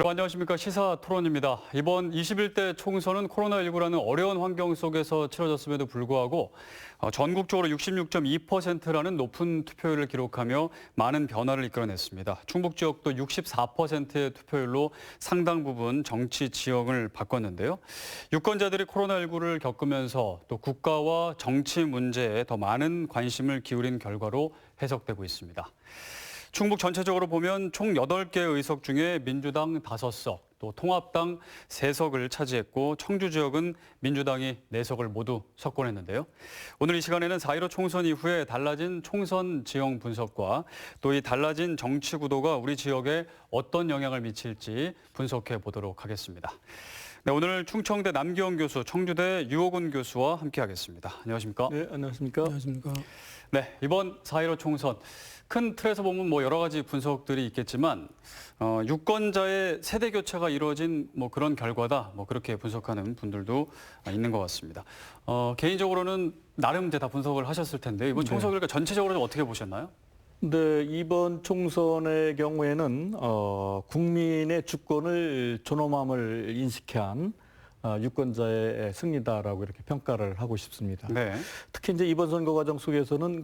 여러분 안녕하십니까. 시사토론입니다. 이번 21대 총선은 코로나19라는 어려운 환경 속에서 치러졌음에도 불구하고 전국적으로 66.2%라는 높은 투표율을 기록하며 많은 변화를 이끌어냈습니다. 충북 지역도 64%의 투표율로 상당 부분 정치 지형을 바꿨는데요. 유권자들이 코로나19를 겪으면서 또 국가와 정치 문제에 더 많은 관심을 기울인 결과로 해석되고 있습니다. 충북 전체적으로 보면 총 8개의 의석 중에 민주당 5석, 또 통합당 3석을 차지했고 청주 지역은 민주당이 4석을 모두 석권했는데요. 오늘 이 시간에는 4.15 총선 이후에 달라진 총선 지형 분석과 또 이 달라진 정치 구도가 우리 지역에 어떤 영향을 미칠지 분석해 보도록 하겠습니다. 네, 오늘 충청대 남기원 교수, 청주대 유호근 교수와 함께하겠습니다. 안녕하십니까? 네, 안녕하십니까? 안녕하십니까? 네, 이번 4.15 총선. 큰 틀에서 보면 여러 가지 분석들이 있겠지만 유권자의 세대 교체가 이루어진 그런 결과다. 그렇게 분석하는 분들도 있는 것 같습니다. 개인적으로는 나름 이제 다 분석을 하셨을 텐데 이번 총선 결과 전체적으로 좀 어떻게 보셨나요? 네, 이번 총선의 경우에는 국민의 주권을 존엄함을 인식해 한 유권자의 승리다라고 이렇게 평가를 하고 싶습니다. 네. 특히 이제 이번 선거 과정 속에서는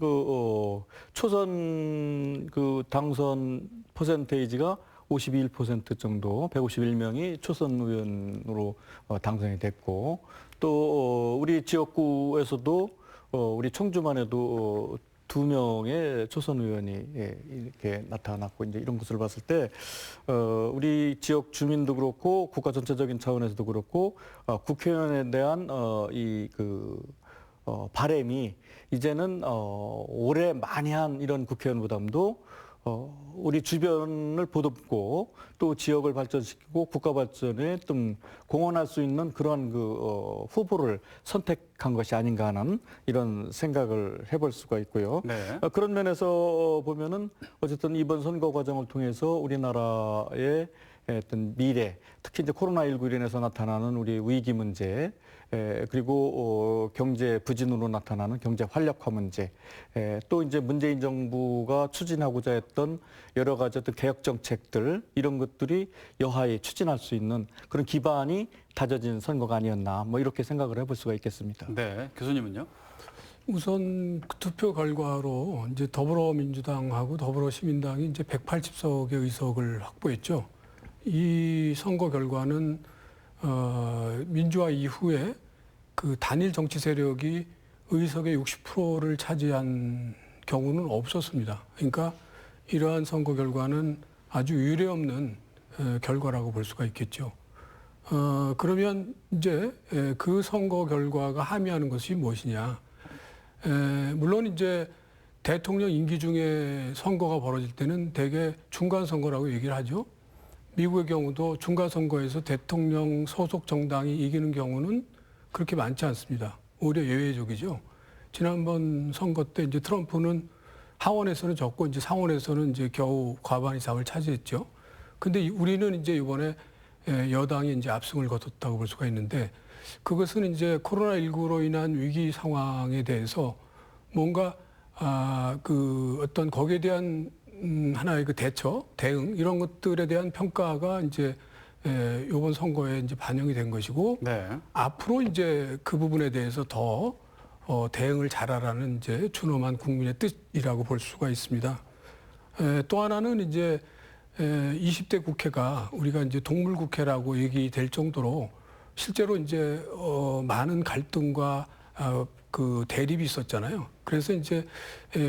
초선 당선 퍼센테이지가 51% 정도, 151명이 초선 의원으로 당선이 됐고, 또 우리 지역구에서도 우리 청주만 해도 2명의 초선 의원이 이렇게 나타났고, 이제 이런 것을 봤을 때, 우리 지역 주민도 그렇고, 국가 전체적인 차원에서도 그렇고, 국회의원에 대한 바람이 이제는 올해 많이 한 이런 국회의원 부담도 우리 주변을 보듬고 또 지역을 발전시키고 국가 발전에 좀 공헌할 수 있는 그러한 후보를 선택한 것이 아닌가 하는 이런 생각을 해볼 수가 있고요. 네. 그런 면에서 보면은 어쨌든 이번 선거 과정을 통해서 우리나라의 어떤 미래, 특히 이제 코로나19로 인해서 나타나는 우리 위기 문제, 그리고 경제 부진으로 나타나는 경제 활력화 문제, 또 이제 문재인 정부가 추진하고자 했던 여러 가지 어떤 개혁 정책들, 이런 것들이 여하히 추진할 수 있는 그런 기반이 다져진 선거가 아니었나, 이렇게 생각을 해볼 수가 있겠습니다. 네, 교수님은요? 우선 투표 결과로 이제 더불어민주당하고 더불어시민당이 이제 180석의 의석을 확보했죠. 이 선거 결과는 민주화 이후에 그 단일 정치 세력이 의석의 60%를 차지한 경우는 없었습니다. 그러니까 이러한 선거 결과는 아주 유례없는 결과라고 볼 수가 있겠죠. 그러면 이제 그 선거 결과가 함의하는 것이 무엇이냐? 물론 이제 대통령 임기 중에 선거가 벌어질 때는 대개 중간 선거라고 얘기를 하죠. 미국의 경우도 중간선거에서 대통령 소속 정당이 이기는 경우는 그렇게 많지 않습니다. 오히려 예외적이죠. 지난번 선거 때 이제 트럼프는 하원에서는 졌고 이제 상원에서는 이제 겨우 과반 이상을 차지했죠. 근데 우리는 이제 이번에 여당이 이제 압승을 거뒀다고 볼 수가 있는데 그것은 이제 코로나19로 인한 위기 상황에 대해서 뭔가 어떤 거기에 대한 하나의 대응 이런 것들에 대한 평가가 이제 이번 선거에 이제 반영이 된 것이고 네. 앞으로 이제 그 부분에 대해서 더 대응을 잘하라는 이제 준엄한 국민의 뜻이라고 볼 수가 있습니다. 또 하나는 이제 20대 국회가 우리가 이제 동물국회라고 얘기될 정도로 실제로 이제 많은 갈등과 그 대립이 있었잖아요. 그래서 이제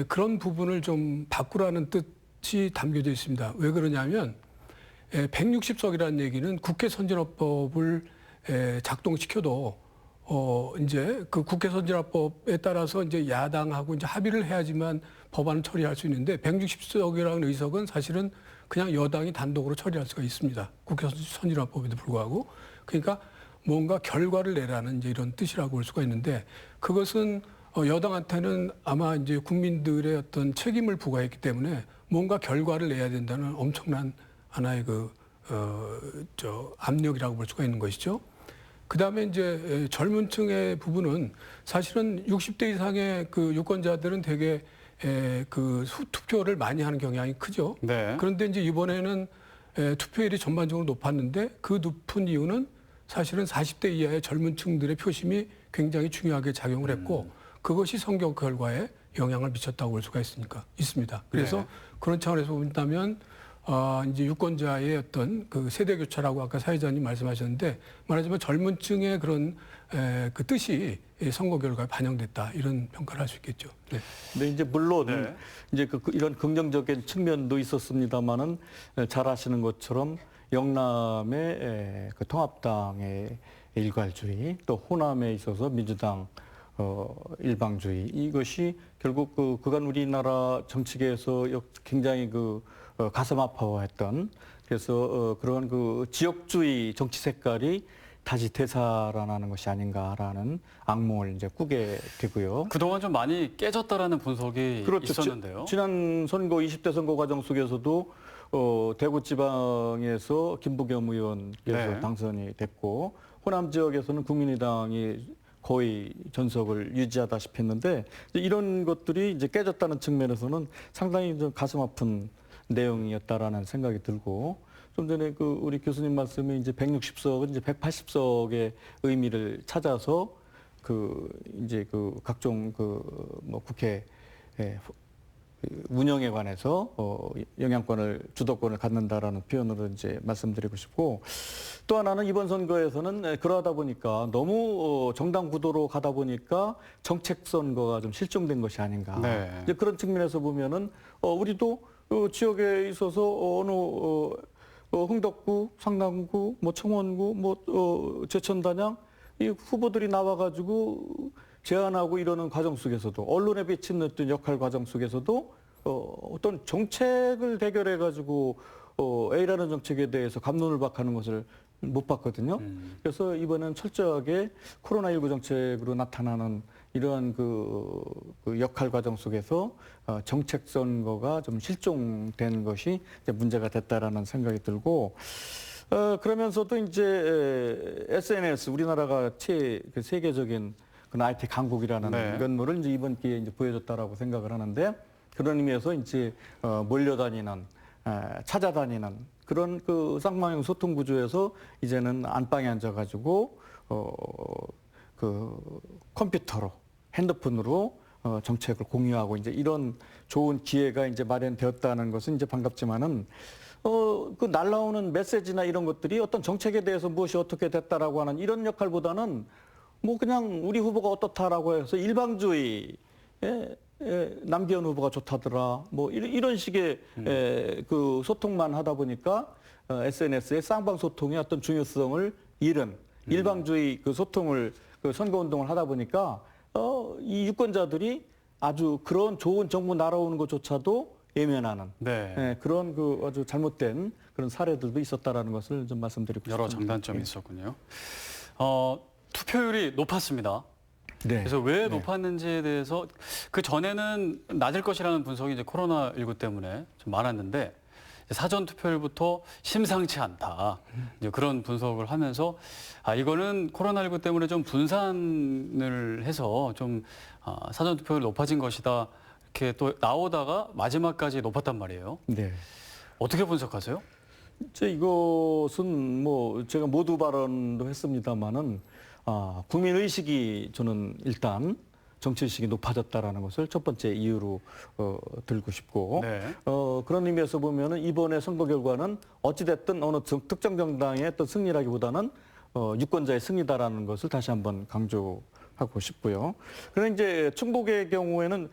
그런 부분을 좀 바꾸라는 뜻이 담겨져 있습니다. 왜 그러냐면 160석이라는 얘기는 국회 선진화법을 작동시켜도 이제 그 국회 선진화법에 따라서 이제 야당하고 이제 합의를 해야지만 법안을 처리할 수 있는데 160석이라는 의석은 사실은 그냥 여당이 단독으로 처리할 수가 있습니다. 국회 선진화법에도 불구하고. 그러니까 뭔가 결과를 내라는 이제 이런 뜻이라고 볼 수가 있는데 그것은 여당한테는 아마 이제 국민들의 어떤 책임을 부과했기 때문에 뭔가 결과를 내야 된다는 엄청난 하나의 압력이라고 볼 수가 있는 것이죠. 그 다음에 이제 젊은 층의 부분은 사실은 60대 이상의 그 유권자들은 되게 그 투표를 많이 하는 경향이 크죠. 네. 그런데 이제 이번에는 투표율이 전반적으로 높았는데 그 높은 이유는 사실은 40대 이하의 젊은 층들의 표심이 굉장히 중요하게 작용을 했고 그것이 선거 결과에 영향을 미쳤다고 볼 수가 있습니다. 그래서 네. 그런 차원에서 본다면 이제 유권자의 어떤 그 세대 교체라고 아까 사회자님 말씀하셨는데 말하자면 젊은 층의 그런 그 뜻이 이 선거 결과에 반영됐다 이런 평가를 할 수 있겠죠. 네. 근데 이제 물론 네. 이제 이런 긍정적인 측면도 있었습니다만은 잘 아시는 것처럼 영남의 그 통합당의 일괄주의 또 호남에 있어서 민주당 일방주의 이것이 결국 그간 우리나라 정치계에서 굉장히 가슴 아파했던 그래서 그런 지역주의 정치 색깔이 다시 되살아나는 것이 아닌가라는 악몽을 이제 꾸게 되고요. 그동안 좀 많이 깨졌다라는 분석이 그렇죠. 있었는데요. 지난 선거 20대 선거 과정 속에서도 대구 지방에서 김부겸 의원께서 네. 당선이 됐고 호남 지역에서는 국민의당이 거의 전석을 유지하다시피 했는데 이런 것들이 이제 깨졌다는 측면에서는 상당히 좀 가슴 아픈 내용이었다라는 생각이 들고 좀 전에 우리 교수님 말씀이 이제 160석은 이제 180석의 의미를 찾아서 이제 각종 뭐 국회 운영에 관해서 영향권을 주도권을 갖는다라는 표현으로 이제 말씀드리고 싶고 또 하나는 이번 선거에서는 그러다 보니까 너무 정당 구도로 가다 보니까 정책 선거가 좀 실종된 것이 아닌가. 네. 이제 그런 측면에서 보면은 우리도 지역에 있어서 어느 흥덕구, 상당구, 뭐 청원구, 뭐 제천단양 이 후보들이 나와가지고 제안하고 이러는 과정 속에서도 언론에 비친 어떤 역할 과정 속에서도 어떤 정책을 대결해가지고 A라는 정책에 대해서 갑론을 박하는 것을 못 봤거든요. 그래서 이번엔 철저하게 코로나19 정책으로 나타나는 이러한 그 역할 과정 속에서 정책 선거가 좀 실종된 것이 이제 문제가 됐다라는 생각이 들고 그러면서도 이제 SNS 우리나라가 그 세계적인 그 IT 강국이라는 네. 면모를 이제 이번 기회에 이제 보여줬다라고 생각을 하는데 그런 의미에서 이제 몰려다니는 찾아다니는 그런 쌍방향 소통 구조에서 이제는 안방에 앉아가지고 컴퓨터로 핸드폰으로 정책을 공유하고 이제 이런 좋은 기회가 이제 마련되었다는 것은 이제 반갑지만은 날라오는 메시지나 이런 것들이 어떤 정책에 대해서 무엇이 어떻게 됐다라고 하는 이런 역할보다는 뭐 그냥 우리 후보가 어떻다라고 해서 일방주의 남기현 후보가 좋다더라 뭐 이런 식의 그 소통만 하다 보니까 SNS의 쌍방 소통의 어떤 중요성을 잃은 일방주의 그 소통을 선거 운동을 하다 보니까 이 유권자들이 아주 그런 좋은 정부 날아오는 것조차도 예면하는 네. 그런 아주 잘못된 그런 사례들도 있었다라는 것을 좀 말씀드리고 여러 싶습니다. 장단점이 있었군요. 투표율이 높았습니다. 네. 그래서 왜 높았는지에 대해서 그 전에는 낮을 것이라는 분석이 이제 코로나19 때문에 좀 많았는데 사전 투표율부터 심상치 않다. 이제 그런 분석을 하면서 이거는 코로나19 때문에 좀 분산을 해서 좀 사전 투표율이 높아진 것이다. 이렇게 또 나오다가 마지막까지 높았단 말이에요. 네. 어떻게 분석하세요? 이것은 뭐 제가 모두 발언도 했습니다만은 국민 의식이 저는 일단 정치 의식이 높아졌다라는 것을 첫 번째 이유로 들고 싶고 네. 그런 의미에서 보면은 이번에 선거 결과는 어찌 됐든 어느 특정 정당의 어떤 승리라기보다는 유권자의 승리다라는 것을 다시 한번 강조하고 싶고요. 그런데 이제 충북의 경우에는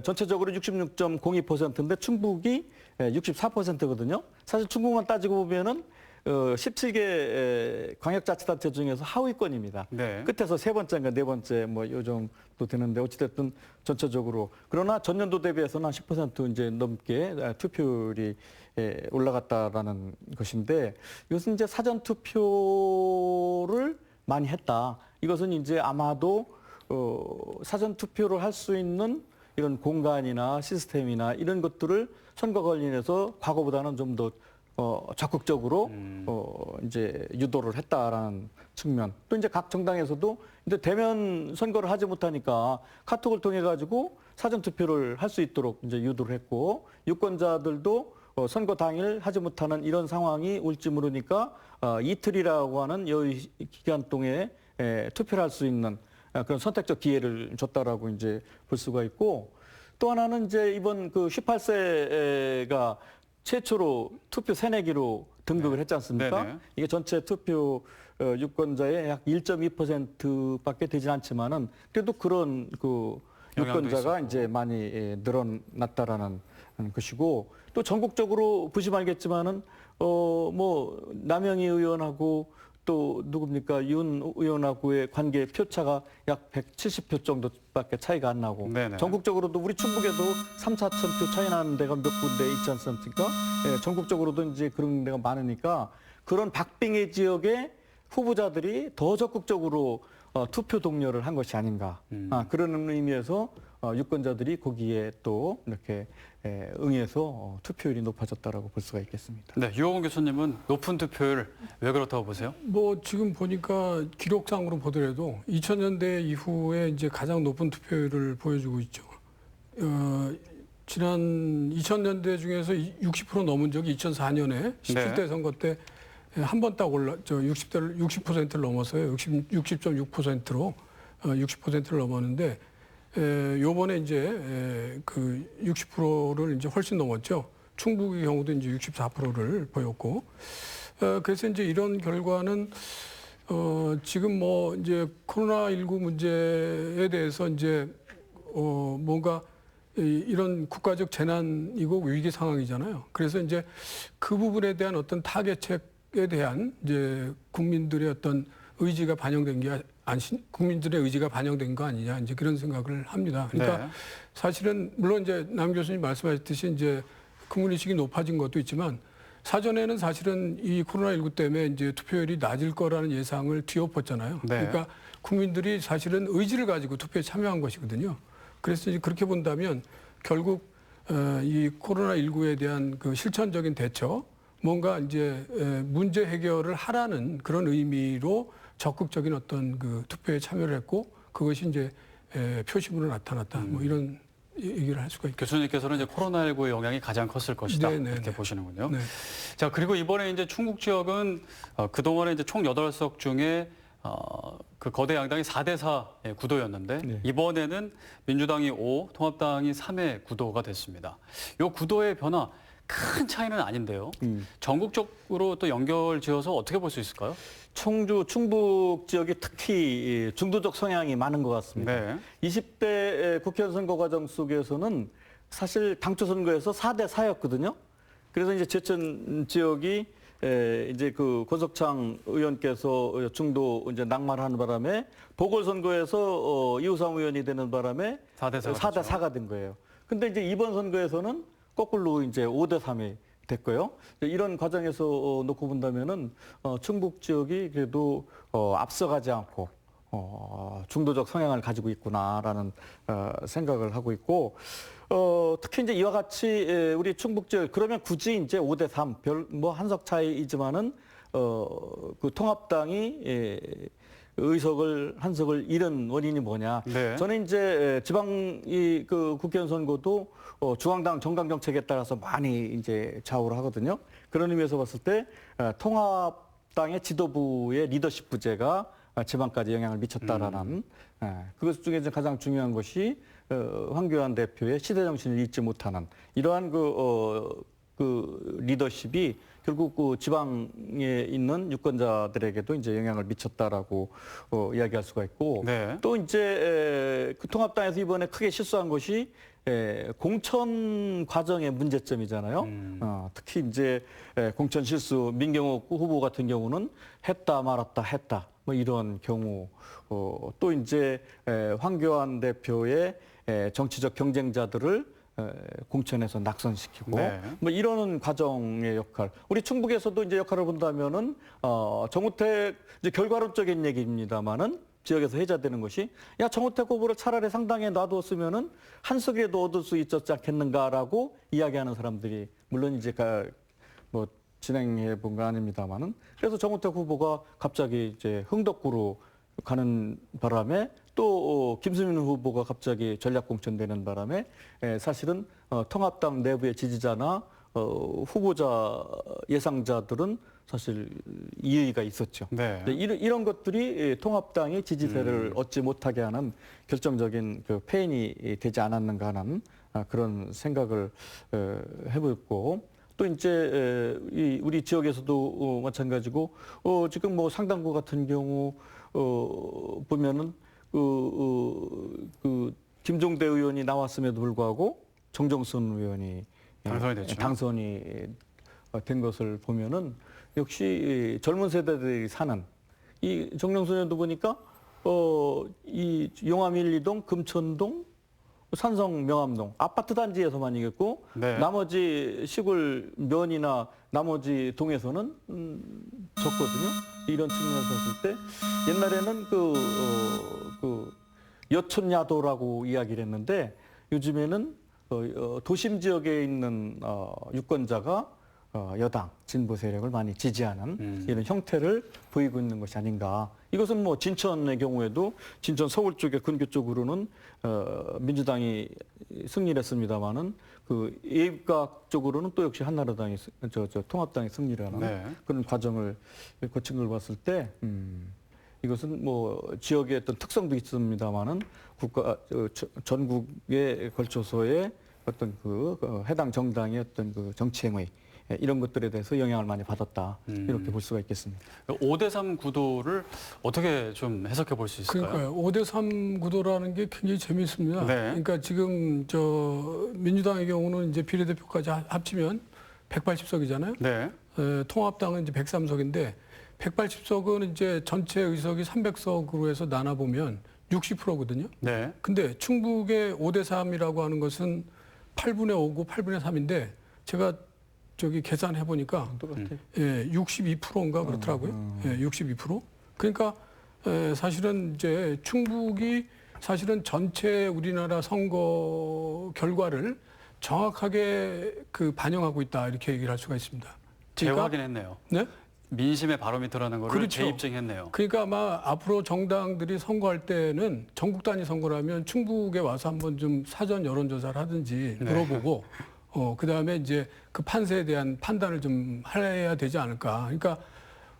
전체적으로 66.02%인데 충북이 64%거든요. 사실 충북만 따지고 보면은 17개 광역자치단체 중에서 하위권입니다. 네. 끝에서 세 번째인가 네 번째 뭐 요 정도 되는데 어찌됐든 전체적으로 그러나 전년도 대비해서는 한 10% 이제 넘게 투표율이 올라갔다라는 것인데 이것은 이제 사전 투표를 많이 했다. 이것은 이제 아마도 사전 투표를 할 수 있는 이런 공간이나 시스템이나 이런 것들을 선거 관련해서 과거보다는 좀 더 적극적으로 이제 유도를 했다라는 측면. 또 이제 각 정당에서도 이제 대면 선거를 하지 못하니까 카톡을 통해 가지고 사전 투표를 할 수 있도록 이제 유도를 했고 유권자들도 선거 당일 하지 못하는 이런 상황이 올지 모르니까 이틀이라고 하는 여유 기간 동안에 투표를 할 수 있는 그런 선택적 기회를 줬다라고 이제 볼 수가 있고, 또 하나는 이제 이번 그 18세가 최초로 투표 새내기로 등극을 했지 않습니까? 네네. 이게 전체 투표 유권자의 약 1.2%밖에 되지 않지만은 그래도 그런 그 영향도 유권자가 있었고. 이제 많이 늘어났다라는 것이고, 또 전국적으로 보시면 알겠지만은 뭐 남영희 의원하고 또 누굽니까 윤 의원하고의 관계 표차가 약 170표 정도밖에 차이가 안 나고, 네네. 전국적으로도 우리 충북에도 3, 4천 표 차이 나는 데가 몇 군데 있지 않습니까? 예, 전국적으로도 이제 그런 데가 많으니까 그런 박빙의 지역의 후보자들이 더 적극적으로 투표 동료를 한 것이 아닌가. 그런 의미에서 유권자들이 거기에 또 이렇게 응해서 투표율이 높아졌다라고 볼 수가 있겠습니다. 네, 유호곤 교수님은 높은 투표율 왜 그렇다고 보세요? 뭐 지금 보니까 기록상으로 보더라도 2000년대 이후에 이제 가장 높은 투표율을 보여주고 있죠. 지난 2000년대 중에서 60% 넘은 적이 2004년에 17대 선거 때 한 번 딱 60%를 넘었어요. 60.6%로 60%를 넘었는데 요번에 이제 그 60%를 이제 훨씬 넘었죠. 충북의 경우도 이제 64%를 보였고, 그래서 이제 이런 결과는 지금 뭐 이제 코로나19 문제에 대해서 이제 뭔가 이런 국가적 재난이고 위기 상황이잖아요. 그래서 이제 그 부분에 대한 어떤 타개책에 대한 이제 국민들의 어떤 의지가 반영된 게 국민들의 의지가 반영된 거 아니냐, 이제 그런 생각을 합니다. 그러니까 네. 사실은 물론 이제 남 교수님 말씀하셨듯이 이제 국민의식이 높아진 것도 있지만, 사전에는 사실은 이 코로나19 때문에 이제 투표율이 낮을 거라는 예상을 뒤엎었잖아요. 네. 그러니까 국민들이 사실은 의지를 가지고 투표에 참여한 것이거든요. 그래서 이제 그렇게 본다면 결국 이 코로나19에 대한 그 실천적인 대처, 뭔가 이제 문제 해결을 하라는 그런 의미로 적극적인 어떤 그 투표에 참여를 했고, 그것이 이제 표심으로 나타났다. 뭐 이런 얘기를 할 수가 있겠습니다. 교수님께서는 이제 코로나19의 영향이 가장 컸을 것이다. 네네네. 이렇게 보시는군요. 네. 자, 그리고 이번에 이제 충북 지역은 그동안에 이제 총 8석 중에 그 거대 양당이 4대4의 구도였는데, 네. 이번에는 민주당이 5, 통합당이 3의 구도가 됐습니다. 이 구도의 변화 큰 차이는 아닌데요. 전국적으로 또 연결 지어서 어떻게 볼 수 있을까요? 충주, 충북 지역이 특히 중도적 성향이 많은 것 같습니다. 네. 20대 국회의원 선거 과정 속에서는 사실 당초 선거에서 4대4였거든요. 그래서 이제 제천 지역이 이제 그 권석창 의원께서 중도 이제 낙마하는 바람에 보궐선거에서 이우상 의원이 되는 바람에 4대4가 된 거예요. 근데 이제 이번 선거에서는 거꾸로 이제 5대3이 됐고요. 이런 과정에서 놓고 본다면은 충북 지역이 그래도 앞서가지 않고 중도적 성향을 가지고 있구나라는 생각을 하고 있고, 특히 이제 이와 같이 우리 충북 지역, 그러면 굳이 이제 5대3 별 뭐 한석 차이이지만은 그 통합당이 한석을 잃은 원인이 뭐냐? 네. 저는 이제 지방 그 국회의원 선거도 중앙당 정강 정책에 따라서 많이 이제 좌우를 하거든요. 그런 의미에서 봤을 때 통합당의 지도부의 리더십 부재가 지방까지 영향을 미쳤다라는 그것 중에 가장 중요한 것이 황교안 대표의 시대 정신을 잊지 못하는 이러한 그 리더십이 결국 그 지방에 있는 유권자들에게도 이제 영향을 미쳤다라고 이야기할 수가 있고, 네. 또 이제 그 통합당에서 이번에 크게 실수한 것이 공천 과정의 문제점이잖아요. 특히 이제 공천 실수, 민경욱 후보 같은 경우는 했다 말았다 했다 뭐 이런 경우, 또 이제 황교안 대표의 정치적 경쟁자들을 공천에서 낙선시키고 네. 뭐 이러는 과정의 역할. 우리 충북에서도 이제 역할을 본다면은 정우택 이제 결과론적인 얘기입니다만은 지역에서 해자되는 것이, 야 정우택 후보를 차라리 상당에 놔두었으면은 한석이라도 얻을 수 있었지 않겠는가라고 이야기하는 사람들이 물론 이제 뭐 진행해 본 거 아닙니다만은, 그래서 정우택 후보가 갑자기 이제 흥덕구로 가는 바람에 또 김수민 후보가 갑자기 전략 공천되는 바람에 사실은 통합당 내부의 지지자나 후보자 예상자들은 사실 이의가 있었죠. 네. 근데 이런 것들이 통합당이 지지세를 얻지 못하게 하는 결정적인 그 패인이 되지 않았는가 하는 그런 생각을 해보고 또 이제 우리 지역에서도 마찬가지고 지금 뭐 상당구 같은 경우 보면은 그 김종대 의원이 나왔음에도 불구하고 정정순 의원이 당선이 됐죠. 당선이 된 것을 보면은 역시 젊은 세대들이 사는 이 정정순 의원도 보니까 이 용암 1, 2동, 금천동, 산성 명암동 아파트 단지에서만 이겼고 네. 나머지 시골 면이나 나머지 동에서는 적거든요. 이런 측면에서 봤을 때 옛날에는 그 여촌야도라고 이야기를 했는데 요즘에는 도심 지역에 있는 유권자가 여당 진보 세력을 많이 지지하는 이런 형태를 보이고 있는 것이 아닌가. 이것은 뭐 진천의 경우에도 진천 서울 쪽에 근교 쪽으로는 민주당이 승리를 했습니다마는 그 예입각 쪽으로는 또 역시 한나라당이 통합당이 승리를 하는 네. 그런 과정을 거친 걸 봤을 때 이것은 뭐 지역의 어떤 특성도 있습니다마는 전국에 걸쳐서의 어떤 그 해당 정당의 어떤 그 정치 행위 이런 것들에 대해서 영향을 많이 받았다 이렇게 볼 수가 있겠습니다. 5대3 구도를 어떻게 좀 해석해 볼 수 있을까요? 그러니까요. 5대3 구도라는 게 굉장히 재미있습니다. 네. 그러니까 지금 민주당의 경우는 이제 비례대표까지 합치면 180석이잖아요. 네. 통합당은 이제 103석인데 180석은 이제 전체 의석이 300석으로 해서 나눠 보면 60%거든요. 네. 근데 충북의 5대3이라고 하는 것은 8분의 5고 8분의 3인데 제가 계산해 보니까 똑같아요. 62%인가 그렇더라고요. 62%. 그러니까 사실은 이제 충북이 사실은 전체 우리나라 선거 결과를 정확하게 반영하고 있다 이렇게 얘기를 할 수가 있습니다. 재확인했네요. 네? 민심의 바로미터라는 거를 그렇죠. 재입증했네요. 그러니까 아마 앞으로 정당들이 선거할 때는 전국 단위 선거라면 충북에 와서 한번 좀 사전 여론조사를 하든지 물어보고 그다음에 이제 그 판세에 대한 판단을 좀 해야 되지 않을까. 그러니까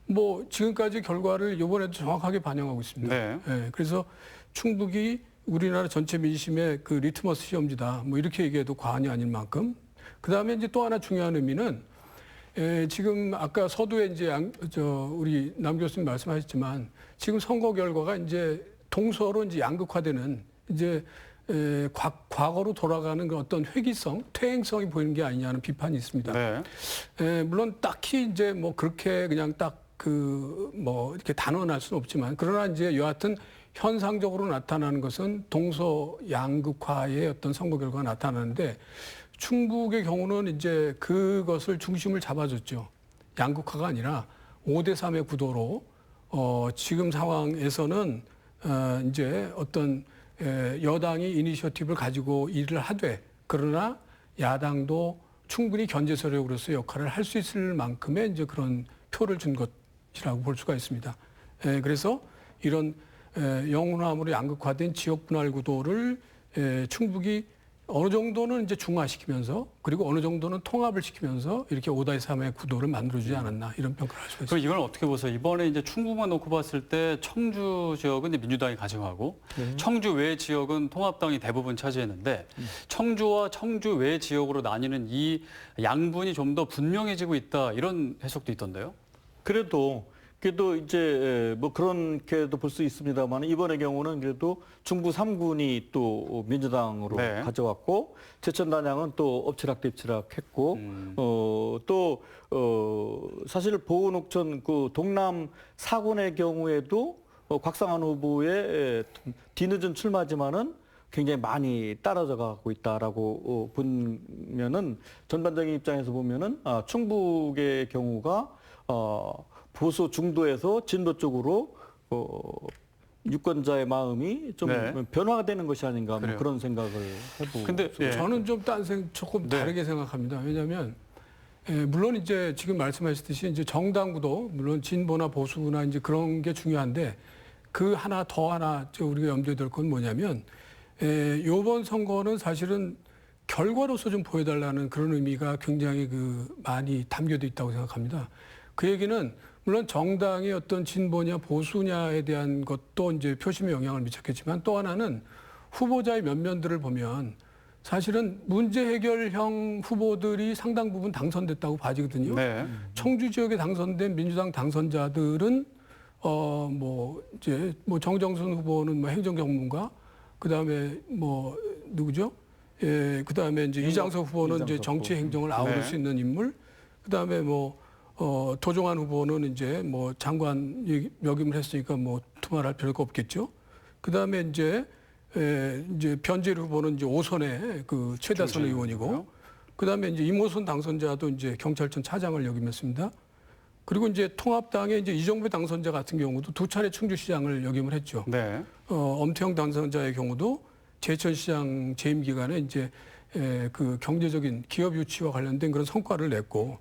뭐 지금까지 결과를 이번에도 정확하게 반영하고 있습니다. 네. 예, 그래서 충북이 우리나라 전체 민심의 그 리트머스 시험지다. 뭐 이렇게 얘기해도 과언이 아닐 만큼. 그다음에 이제 또 하나 중요한 의미는 지금 아까 서두에 이제 우리 남 교수님 말씀하셨지만 지금 선거 결과가 이제 동서로 이제 양극화되는 이제 과거로 돌아가는 그 어떤 회귀성, 퇴행성이 보이는 게 아니냐는 비판이 있습니다. 네. 물론 딱히 이제 뭐 그렇게 그냥 딱 뭐 이렇게 단언할 수는 없지만 그러나 이제 여하튼 현상적으로 나타나는 것은 동서 양극화의 어떤 선거 결과가 나타나는데 충북의 경우는 이제 그것을 중심을 잡아줬죠. 양극화가 아니라 5대3의 구도로 지금 상황에서는 이제 어떤 여당이 이니셔티브를 가지고 일을 하되 그러나 야당도 충분히 견제 세력으로서 역할을 할 수 있을 만큼의 이제 그런 표를 준 것이라고 볼 수가 있습니다. 그래서 이런 영혼화함으로 양극화된 지역 분할 구도를 충북이 어느 정도는 이제 중화시키면서 그리고 어느 정도는 통합을 시키면서 이렇게 5대3의 구도를 만들어주지 않았나 이런 평가를 할 수가 있습니다. 그럼 이걸 어떻게 보세요? 이번에 이제 충북만 놓고 봤을 때 청주 지역은 이제 민주당이 가져가고 청주 외 지역은 통합당이 대부분 차지했는데 청주와 청주 외 지역으로 나뉘는 이 양분이 좀 더 분명해지고 있다 이런 해석도 있던데요. 그래도 이제 뭐 그렇게도 볼 수 있습니다만 이번의 경우는 그래도 중부 3군이 또 민주당으로 네. 가져왔고 제천 단양은 또 엎치락뒤치락했고 또 사실 보은옥천 그 동남 4군의 경우에도 곽상한 후보의 뒤늦은 출마지만은 굉장히 많이 따라져 가고 있다라고 보면은 전반적인 입장에서 보면은 충북의 경우가 보수 중도에서 진보 쪽으로 유권자의 마음이 좀 네. 변화가 되는 것이 아닌가 뭐 그래요. 그런 생각을 해보고 근데 예. 저는 좀 조금 네. 다르게 생각합니다. 왜냐하면 물론 이제 지금 말씀하셨듯이 이제 정당 구도 물론 진보나 보수나 이제 그런 게 중요한데 그 우리가 염두에 둘 건 뭐냐면 이번 선거는 사실은 결과로서 좀 보여달라는 그런 의미가 굉장히 많이 담겨져 있다고 생각합니다. 그 얘기는 물론 정당의 어떤 진보냐 보수냐에 대한 것도 이제 표심에 영향을 미쳤겠지만 또 하나는 후보자의 면면들을 보면 사실은 문제 해결형 후보들이 상당 부분 당선됐다고 봐지거든요. 네. 청주 지역에 당선된 민주당 당선자들은 정정순 후보는 뭐 행정전문가, 그다음에 뭐 누구죠? 예, 그다음에 이제 이장석 후보는 이제 정치 행정을 아우를 네. 수 있는 인물. 그다음에 도종환 후보는 이제 뭐 장관 역임을 했으니까 뭐 두말할 필요가 없겠죠. 그다음에 이제 변재일 후보는 이제 5선의 그 최다선 의원이고, 그다음에 이제 임호선 당선자도 이제 경찰청 차장을 역임했습니다. 그리고 이제 통합당의 이제 이정배 당선자 같은 경우도 2차례 충주시장을 역임을 했죠. 네. 엄태영 당선자의 경우도 제천시장 재임 기간에 이제 그 경제적인 기업 유치와 관련된 그런 성과를 냈고,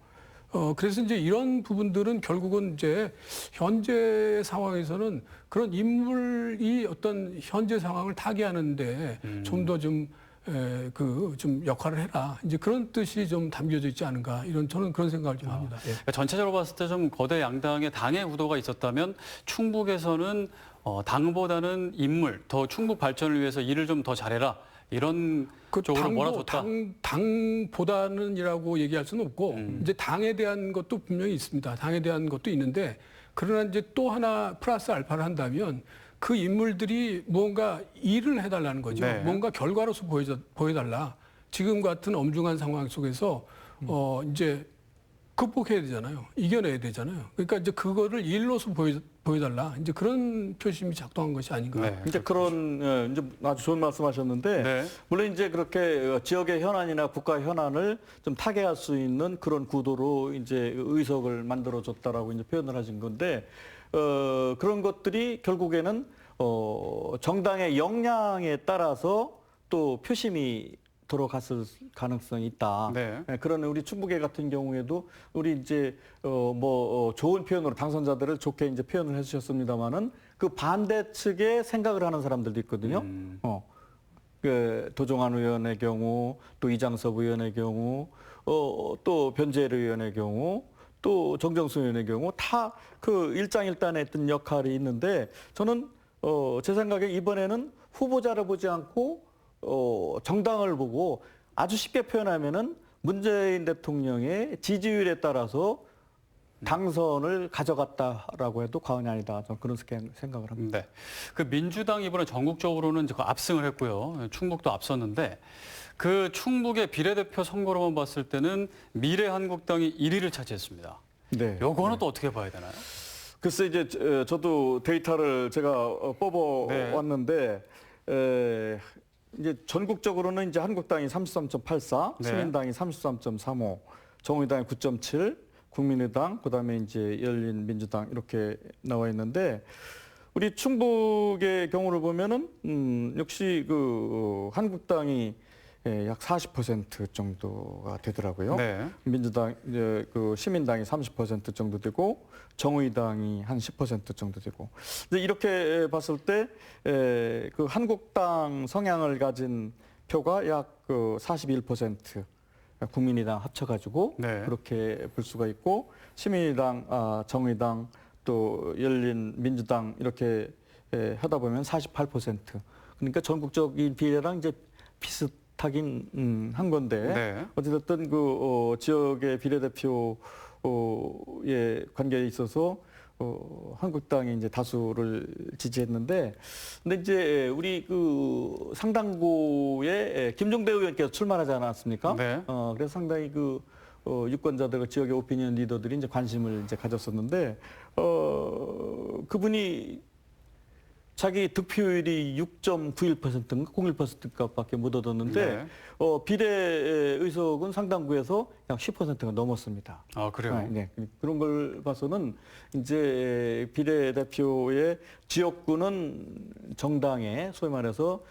그래서 이제 이런 부분들은 결국은 이제 현재 상황에서는 그런 인물이 어떤 현재 상황을 타개하는데 좀 더 좀 역할을 해라. 이제 그런 뜻이 좀 담겨져 있지 않은가. 저는 그런 생각을 좀 합니다. 예. 그러니까 전체적으로 봤을 때 좀 거대 양당의 당의 구도가 있었다면 충북에서는 당보다는 인물, 더 충북 발전을 위해서 일을 좀 더 잘해라. 이런 쪽으로 몰아줬다. 당보다는이라고 얘기할 수는 없고 이제 당에 대한 것도 분명히 있습니다. 당에 대한 것도 있는데 그러나 이제 또 하나 플러스 알파를 한다면 그 인물들이 뭔가 일을 해달라는 거죠. 네. 뭔가 결과로서 보여달라. 지금 같은 엄중한 상황 속에서 이제 극복해야 되잖아요. 이겨내야 되잖아요. 그러니까 이제 그거를 일로서 보여달라. 이제 그런 표심이 작동한 것이 아닌가. 네. 이제 그런 이제 아주 좋은 말씀하셨는데 네. 물론 이제 그렇게 지역의 현안이나 국가 현안을 좀 타개할 수 있는 그런 구도로 이제 의석을 만들어줬다라고 이제 표현을 하신 건데 그런 것들이 결국에는 정당의 역량에 따라서 또 표심이 돌아갔을 가능성이 있다. 네. 그런 우리 충북의 같은 경우에도 우리 이제 좋은 표현으로 당선자들을 좋게 이제 표현을 해주셨습니다만은 그 반대 측의 생각을 하는 사람들도 있거든요. 그 도종환 의원의 경우, 또 이장섭 의원의 경우, 또 변재일 의원의 경우, 또 정정순 의원의 경우 다 그 일장일단의 어떤 역할이 있는데 저는 제 생각에 이번에는 후보자를 보지 않고 정당을 보고 아주 쉽게 표현하면은 문재인 대통령의 지지율에 따라서 당선을 가져갔다라고 해도 과언이 아니다. 저는 그런 생각을 합니다. 네. 그 민주당 이번에 전국적으로는 이제 압승을 했고요. 충북도 앞섰는데 그 충북의 비례대표 선거로만 봤을 때는 미래한국당이 1위를 차지했습니다. 네. 요거는 또 어떻게 봐야 되나요? 글쎄 이제 저도 데이터를 제가 뽑아왔는데 이제 전국적으로는 이제 한국당이 33.84, 네. 시민당이 33.35, 정의당이 9.7, 국민의당, 그다음에 이제 열린민주당 이렇게 나와 있는데 우리 충북의 경우를 보면은 역시 그 한국당이 약 40% 정도가 되더라고요. 네. 민주당 이제 그 시민당이 30% 정도 되고 정의당이 한 10% 정도 되고 이렇게 봤을 때 그 한국당 성향을 가진 표가 약 그 41% 국민의당 합쳐가지고 네. 그렇게 볼 수가 있고 시민의당, 정의당 또 열린민주당 이렇게 하다 보면 48%. 그러니까 전국적인 비례랑 이제 비슷하긴 한 건데 네. 어쨌든 그 지역의 비례대표의 관계에 있어서 한국당이 이제 다수를 지지했는데, 근데 이제 우리 그 상당구에 김종대 의원께서 출마하지 않았습니까? 네. 그래서 상당히 그 유권자들, 지역의 오피니언 리더들이 이제 관심을 이제 가졌었는데, 그분이 자기 득표율이 6.91%인가 01%값밖에 못 얻었는데 네. 비례 의석은 상당구에서 약 10%가 넘었습니다. 아, 그래요? 네. 그런 걸 봐서는 이제 비례대표의 지역구는 정당에 소위 말해서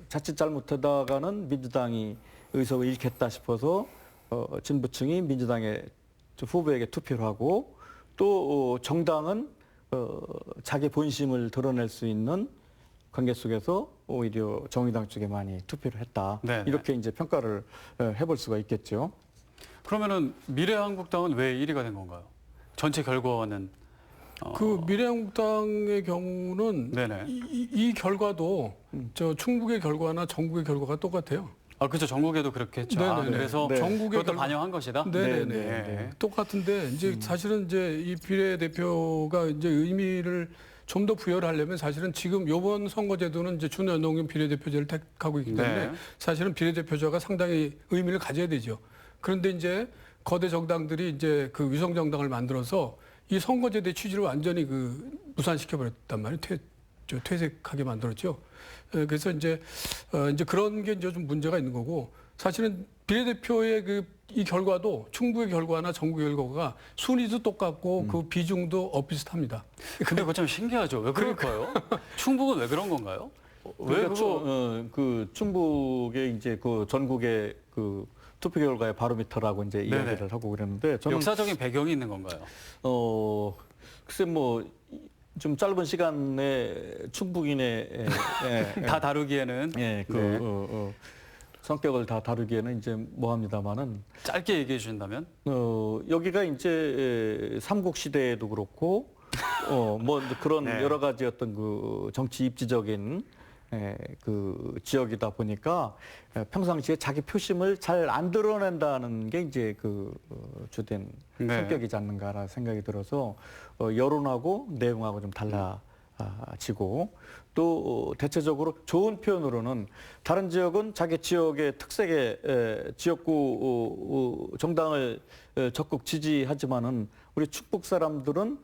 자칫 잘못하다가는 민주당이 의석을 잃겠다 싶어서 진보층이 민주당의 후보에게 투표를 하고 또 정당은 자기 본심을 드러낼 수 있는 관계 속에서 오히려 정의당 쪽에 많이 투표를 했다. 네네. 이렇게 이제 평가를 해볼 수가 있겠죠. 그러면은 미래한국당은 왜 1위가 된 건가요? 전체 결과와는 그 미래한국당의 경우는 네네. 이 결과도 저 충북의 결과나 전국의 결과가 똑같아요. 아 그렇죠. 전국에도 그렇게 했죠. 아, 네네네. 그래서 네. 전국의 그것도 결과- 반영한 것이다. 네네네. 네. 똑같은데 이제 사실은 이제 이 비례대표가 이제 의미를 좀 더 부여를 하려면 사실은 지금 요번 선거제도는 이제 준연동형 비례대표제를 택하고 있기 때문에 네. 사실은 비례대표제가 상당히 의미를 가져야 되죠. 그런데 이제 거대 정당들이 이제 그 위성 정당을 만들어서 이 선거제도의 취지를 완전히 그 무산시켜 버렸단 말이에요. 퇴색하게 만들었죠. 그래서 이제 그런 게 이제 좀 문제가 있는 거고 사실은 비례대표의 이 결과도 충북의 결과나 전국의 결과가 순위도 똑같고 그 비중도 엇비슷합니다. 근데 그거 참 신기하죠. 왜 그럴까요? 충북은 왜 그런 건가요? 왜 그러니까 그거 그 충북의 이제 그 전국의 그 투표 결과의 바로미터라고 이제 네네. 이야기를 하고 그랬는데 저는 역사적인 배경이 있는 건가요? 글쎄 뭐 좀 짧은 시간에 충북인의 다 다루기에는 네. 성격을 다 다루기에는 이제 뭐합니다만은 짧게 얘기해 주신다면 여기가 이제 삼국 시대에도 그렇고 뭐 그런 네. 여러 가지 어떤 그 정치 입지적인 그 지역이다 보니까 평상시에 자기 표심을 잘 안 드러낸다는 게 이제 그 주된 네. 성격이지 않는가라는 생각이 들어서 여론하고 내용하고 좀 달라지고 또 대체적으로 좋은 표현으로는 다른 지역은 자기 지역의 특색의 지역구 정당을 적극 지지하지만은 우리 충북 사람들은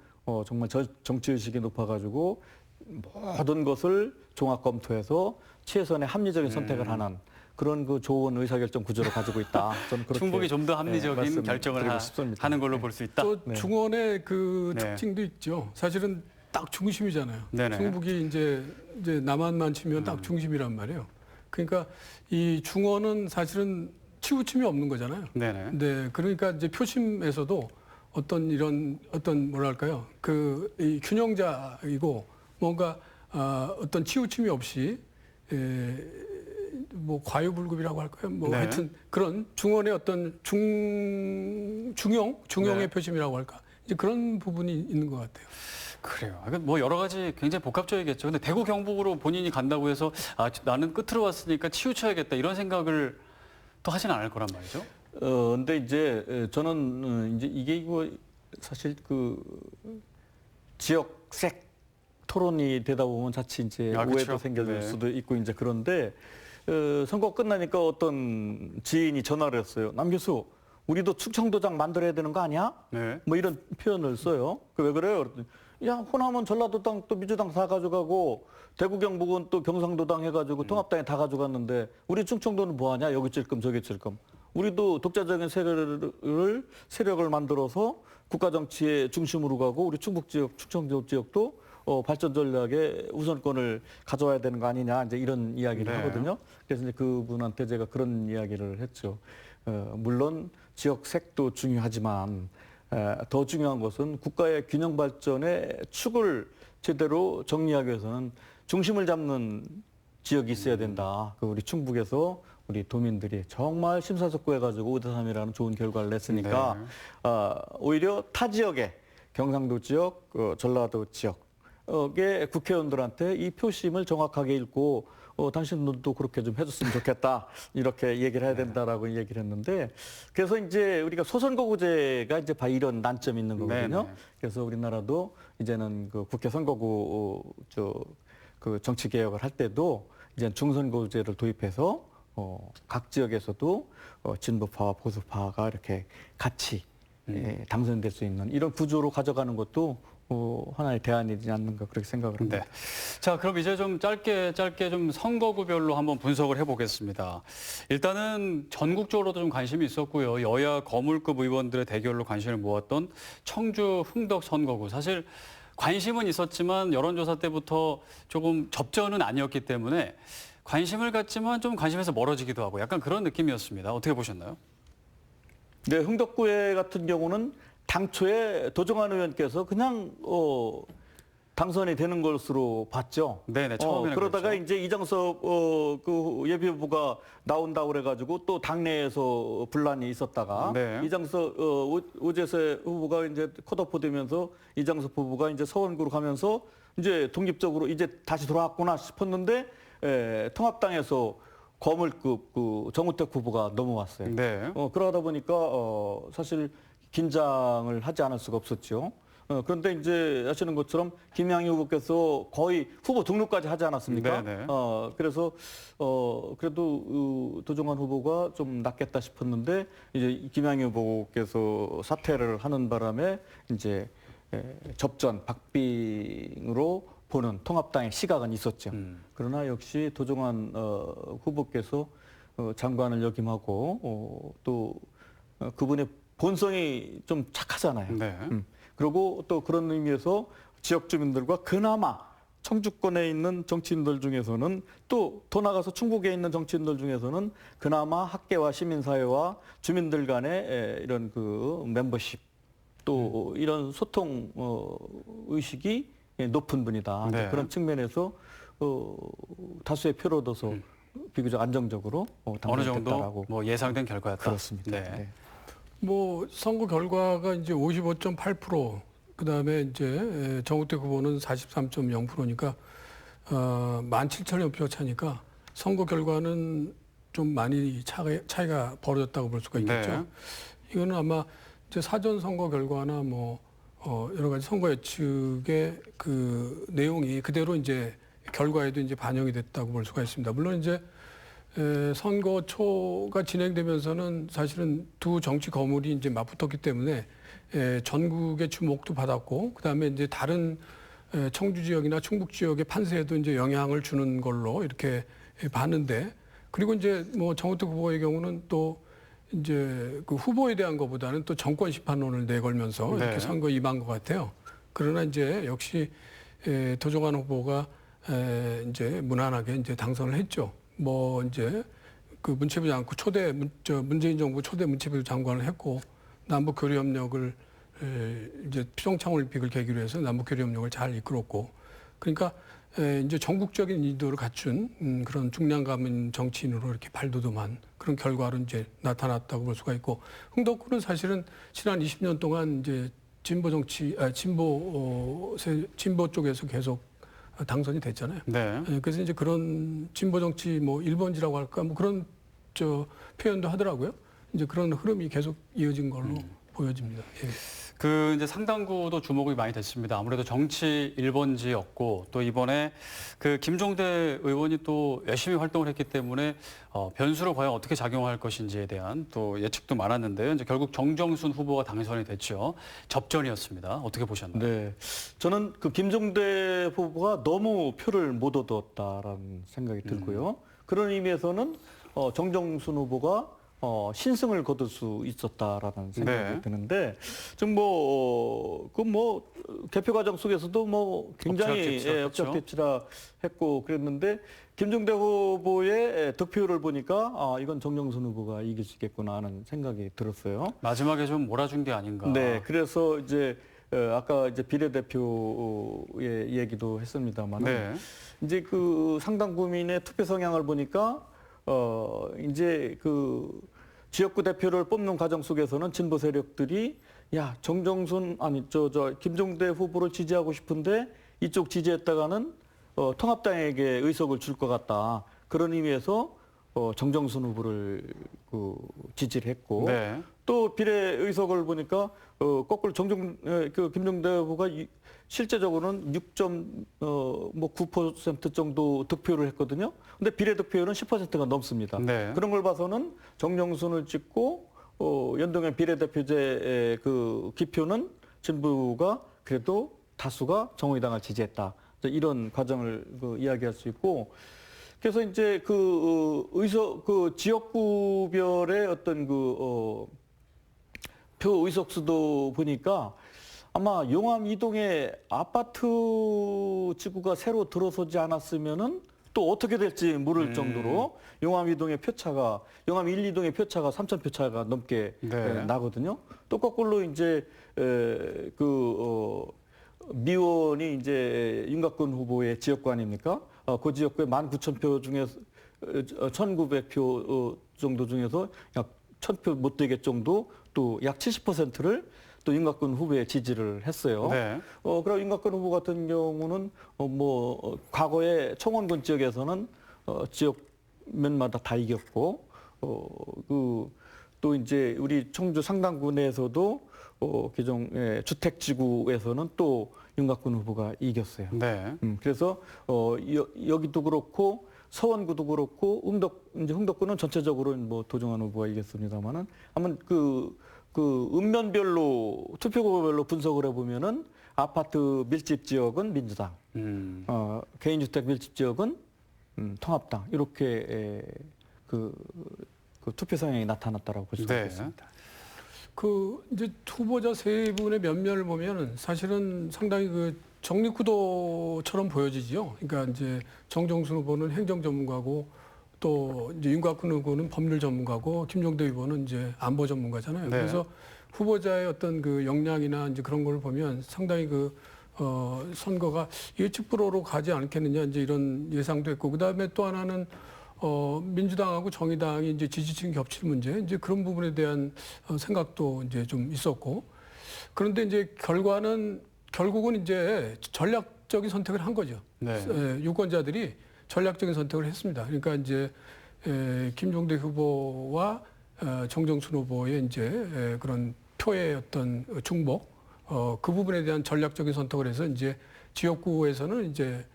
정말 정치의식이 높아가지고 모든 것을 종합 검토해서 최선의 합리적인 선택을 하는 그런 그 좋은 의사결정 구조를 가지고 있다. 저는 그렇게 충북이 좀 더 합리적인 말씀드리고 결정을 싶습니다. 하는 걸로 볼 수 있다. 또 중원의 그 네. 특징도 있죠. 사실은 딱 중심이잖아요. 네네. 충북이 이제 남한만 치면 딱 중심이란 말이에요. 그러니까 이 중원은 사실은 치우침이 없는 거잖아요. 네네. 네, 그러니까 이제 표심에서도 어떤 뭐랄까요, 이 균형자이고 뭔가 어떤 치우침이 없이 뭐 과유불급이라고 할까요? 뭐 네. 하여튼 그런 중원의 어떤 중용의 네. 표심이라고 할까? 이제 그런 부분이 있는 것 같아요. 그래요. 뭐 여러 가지 굉장히 복합적이겠죠. 근데 대구 경북으로 본인이 간다고 해서 나는 끝으로 왔으니까 치우쳐야겠다 이런 생각을 또 하진 않을 거란 말이죠. 근데 이제 저는 이제 이게 이거 사실 그 지역색 토론이 되다 보면 자칫 이제 아, 그렇죠. 오해도 생길 네. 수도 있고 이제 그런데 선거 끝나니까 어떤 지인이 전화를 했어요. 남 교수, 우리도 충청도장 만들어야 되는 거 아니야? 네. 뭐 이런 표현을 써요. 왜 그래요? 그랬더니 야, 호남은 전라도당 또 민주당 다 가져가고 대구 경북은 또 경상도당 해가지고 통합당이 다 가져갔는데 우리 충청도는 뭐 하냐? 여기 찔끔 저기 찔끔. 우리도 독자적인 세력을 만들어서 국가 정치의 중심으로 가고 우리 충북 지역, 충청도 지역도 발전 전략의 우선권을 가져와야 되는 거 아니냐 이제 이런 이야기를 네. 하거든요. 그래서 이제 그분한테 제가 그런 이야기를 했죠. 물론 지역색도 중요하지만 더 중요한 것은 국가의 균형 발전의 축을 제대로 정리하기 위해서는 중심을 잡는 지역이 있어야 된다. 그 우리 충북에서 우리 도민들이 정말 심사숙고해가지고 5대3이라는 좋은 결과를 냈으니까 오히려 타 지역의 경상도 지역, 전라도 지역의 국회의원들한테 이 표심을 정확하게 읽고 당신들도 그렇게 좀 해줬으면 좋겠다 이렇게 얘기를 해야 된다라고 얘기를 했는데 그래서 이제 우리가 소선거구제가 이제 바로 이런 난점이 있는 거거든요. 네네. 그래서 우리나라도 이제는 그 국회 선거구 그 정치 개혁을 할 때도 이제 중선거구제를 도입해서 각 지역에서도 진보파와 보수파가 이렇게 같이 당선될 수 있는 이런 구조로 가져가는 것도 하나의 대안이지 않는가 그렇게 생각을 합니다. 네. 자, 그럼 이제 좀 짧게 좀 선거구별로 한번 분석을 해보겠습니다. 일단은 전국적으로도 좀 관심이 있었고요. 여야 거물급 의원들의 대결로 관심을 모았던 청주 흥덕 선거구. 사실 관심은 있었지만 여론조사 때부터 조금 접전은 아니었기 때문에 관심을 갖지만 좀 관심에서 멀어지기도 하고 약간 그런 느낌이었습니다. 어떻게 보셨나요? 네, 흥덕구에 같은 경우는 당초에 도정환 의원께서 그냥 당선이 되는 것으로 봤죠. 네네, 처음에는 그러다가 그랬죠. 이제 이장섭 그 예비후보가 나온다고 그래가지고 또 당내에서 분란이 있었다가 네. 이장섭 오재세 후보가 이제 컷오프 되면서 이장섭 후보가 이제 서원구로 가면서 이제 독립적으로 이제 다시 돌아왔구나 싶었는데 통합당에서 거물급 그 정우택 후보가 넘어왔어요. 네. 그러다 보니까 사실 긴장을 하지 않을 수가 없었죠. 그런데 이제 아시는 것처럼 김양희 후보께서 거의 후보 등록까지 하지 않았습니까? 네네. 그래서 그래도 도종환 후보가 좀 낫겠다 싶었는데 이제 김양희 후보께서 사퇴를 하는 바람에 이제 접전 박빙으로 보는 통합당의 시각은 있었죠. 그러나 역시 도종환 후보께서 장관을 역임하고 또 그분의 본성이 좀 착하잖아요. 네. 그리고 또 그런 의미에서 지역 주민들과 그나마 청주권에 있는 정치인들 중에서는 또 더 나가서 충북에 있는 정치인들 중에서는 그나마 학계와 시민사회와 주민들 간의 이런 그 멤버십 또 이런 소통 의식이 높은 분이다. 네. 그런 측면에서 다수의 표를 얻어서 비교적 안정적으로 어느 당선됐다라고 정도 뭐 예상된 결과였다. 그렇습니다. 네. 네. 뭐 선거 결과가 이제 55.8%, 그다음에 이제 정우택 후보는 43.0%니까 17,000여 표 차니까 선거 결과는 좀 많이 차이가 벌어졌다고 볼 수가 있겠죠. 네. 이거는 아마 이제 사전 선거 결과나 뭐 여러 가지 선거 예측의 그 내용이 그대로 이제 결과에도 이제 반영이 됐다고 볼 수가 있습니다. 물론 이제 선거 초가 진행되면서는 사실은 두 정치 거물이 이제 맞붙었기 때문에 전국의 주목도 받았고, 그다음에 이제 다른 청주 지역이나 충북 지역의 판세에도 이제 영향을 주는 걸로 이렇게 봤는데, 그리고 이제 뭐 정우택 후보의 경우는 또 이제 그 후보에 대한 것보다는 또 정권 심판론을 내걸면서 네. 이렇게 선거 임한 것 같아요. 그러나 이제 역시 도종환 후보가 이제 무난하게 이제 당선을 했죠. 뭐 이제 그 문체부 장관 문재인 정부 초대 문체부 장관을 했고, 남북 교류 협력을 이제 평창 올림픽을 계기로 해서 남북 교류 협력을 잘 이끌었고, 그러니까 이제 전국적인 인도를 갖춘 그런 중량감 있는 정치인으로 이렇게 발돋움한 그런 결과로 이제 나타났다고 볼 수가 있고, 흥덕구는 사실은 지난 20년 동안 이제 진보 정치, 진보 쪽에서 계속 당선이 됐잖아요. 네. 그래서 이제 그런 진보 정치 뭐 1번지라고 할까 뭐 그런 표현도 하더라고요. 이제 그런 흐름이 계속 이어진 걸로 보여집니다. 예. 그 이제 상당구도 주목이 많이 됐습니다. 아무래도 정치 1번지였고 또 이번에 그 김종대 의원이 또 열심히 활동을 했기 때문에 변수로 과연 어떻게 작용할 것인지에 대한 또 예측도 많았는데요. 이제 결국 정정순 후보가 당선이 됐죠. 접전이었습니다. 어떻게 보셨나요? 네, 저는 그 김종대 후보가 너무 표를 못 얻었다라는 생각이 들고요. 그런 의미에서는 정정순 후보가 신승을 거둘 수 있었다라는 생각이 네. 드는데, 지금 뭐 개표 과정 속에서도 뭐 굉장히 엎치락뒤치락 했죠. 엎치락뒤치락 했고 그랬는데, 김종대 후보의 득표율을 보니까 이건 정정순 후보가 이길 수 있겠구나 하는 생각이 들었어요. 마지막에 좀 몰아준 게 아닌가. 네, 그래서 이제 아까 이제 비례대표의 얘기도 했습니다만, 네. 이제 그 상당 구민의 투표 성향을 보니까 이제 그 지역구 대표를 뽑는 과정 속에서는 진보 세력들이 야, 정정순 아니 김종대 후보를 지지하고 싶은데 이쪽 지지했다가는 통합당에게 의석을 줄 것 같다. 그런 의미에서 정정순 후보를 지지를 했고, 네. 또 비례 의석을 보니까 거꾸로 김종대 후보가 실제적으로는 6.9% 정도 득표를 했거든요. 근데 비례 득표율은 10%가 넘습니다. 네. 그런 걸 봐서는 정정순을 찍고 연동형 비례대표제 그 기표는 진보가 그래도 다수가 정의당을 지지했다. 이런 과정을 이야기할 수 있고, 그래서 이제 지역구별의 어떤 표 의석수도 보니까 아마 용암 이동에 아파트 지구가 새로 들어서지 않았으면은 또 어떻게 될지 모를 정도로 용암 1, 2동의 표차가 3,000표 차가 넘게 네. 나거든요. 또 거꾸로 이제 미원이 이제 윤곽근 후보의 지역구 아닙니까? 그 지역구에 19,000표 중에서 1,900표 정도 중에서 약 1,000표 못 되게 정도 또 약 70%를 또 윤곽근 후보에 지지를 했어요. 네. 그리고 윤곽근 후보 같은 경우는 과거에 청원군 지역에서는 지역면마다 다 이겼고 또 이제 우리 청주 상당구 내에서도 기존 주택지구에서는 또 윤곽근 후보가 이겼어요. 네. 그래서 여기도 그렇고 서원구도 그렇고 이제 흥덕구는 전체적으로 뭐 도정환 후보가 이겼습니다만은 한번 그 읍면별로 투표구별로 분석을 해보면은 아파트 밀집 지역은 민주당, 개인주택 밀집 지역은 통합당 이렇게 그 투표 성향이 나타났다라고 볼 수 네. 있겠습니다. 이제 후보자 세 분의 면면을 보면은 사실은 상당히 정리구도처럼 보여지지요. 그러니까 이제 정정순 후보는 행정 전문가고 또 이제 윤곽근 후보는 법률 전문가고 김종대 후보는 이제 안보 전문가잖아요. 네. 그래서 후보자의 어떤 역량이나 이제 그런 걸 보면 상당히 선거가 예측불허로 가지 않겠느냐 이제 이런 예상도 했고 그다음에 또 하나는 민주당하고 정의당이 이제 지지층 겹칠 문제, 이제 그런 부분에 대한 생각도 이제 좀 있었고, 그런데 이제 결국은 이제 전략적인 선택을 한 거죠. 네. 유권자들이 전략적인 선택을 했습니다. 그러니까 이제 김종대 후보와 정정순 후보의 이제 그런 표의 어떤 중복, 그 부분에 대한 전략적인 선택을 해서 이제 지역구에서는 이제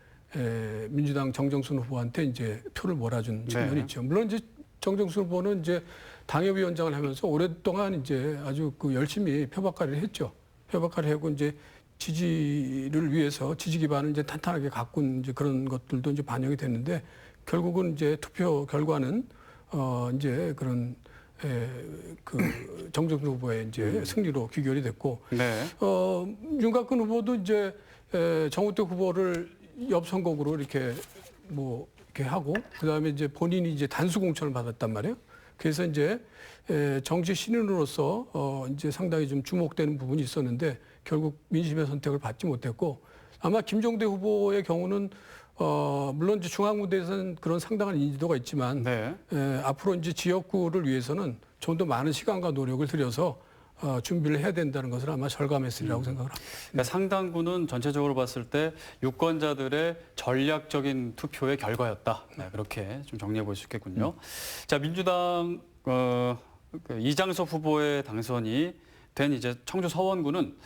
민주당 정정순 후보한테 이제 표를 몰아준 측면이 네. 있죠. 물론 이제 정정순 후보는 이제 당협위원장을 하면서 오랫동안 이제 아주 열심히 표박발이를 했죠. 표박발을 하고 이제 지지를 위해서 지지 기반을 이제 탄탄하게 가꾼 이제 그런 것들도 이제 반영이 됐는데 결국은 이제 투표 결과는 이제 그런 정정순 후보의 이제 승리로 귀결이 됐고 네. 윤곽근 후보도 이제 정우택 후보를 엽선곡으로 이렇게 하고 그다음에 이제 본인이 이제 단수 공천을 받았단 말이에요. 그래서 이제 정치 신인으로서 이제 상당히 좀 주목되는 부분이 있었는데 결국 민심의 선택을 받지 못했고 아마 김종대 후보의 경우는 물론 이제 중앙무대에서는 그런 상당한 인지도가 있지만 네. 앞으로 이제 지역구를 위해서는 좀 더 많은 시간과 노력을 들여서 준비를 해야 된다는 것을 아마 절감했으리라고 생각을 합니다. 그러니까 상당구는 전체적으로 봤을 때 유권자들의 전략적인 투표의 결과였다. 네, 그렇게 좀 정리해 볼 수 있겠군요. 자, 민주당 이장섭 후보의 당선이 된 이제 청주 서원구는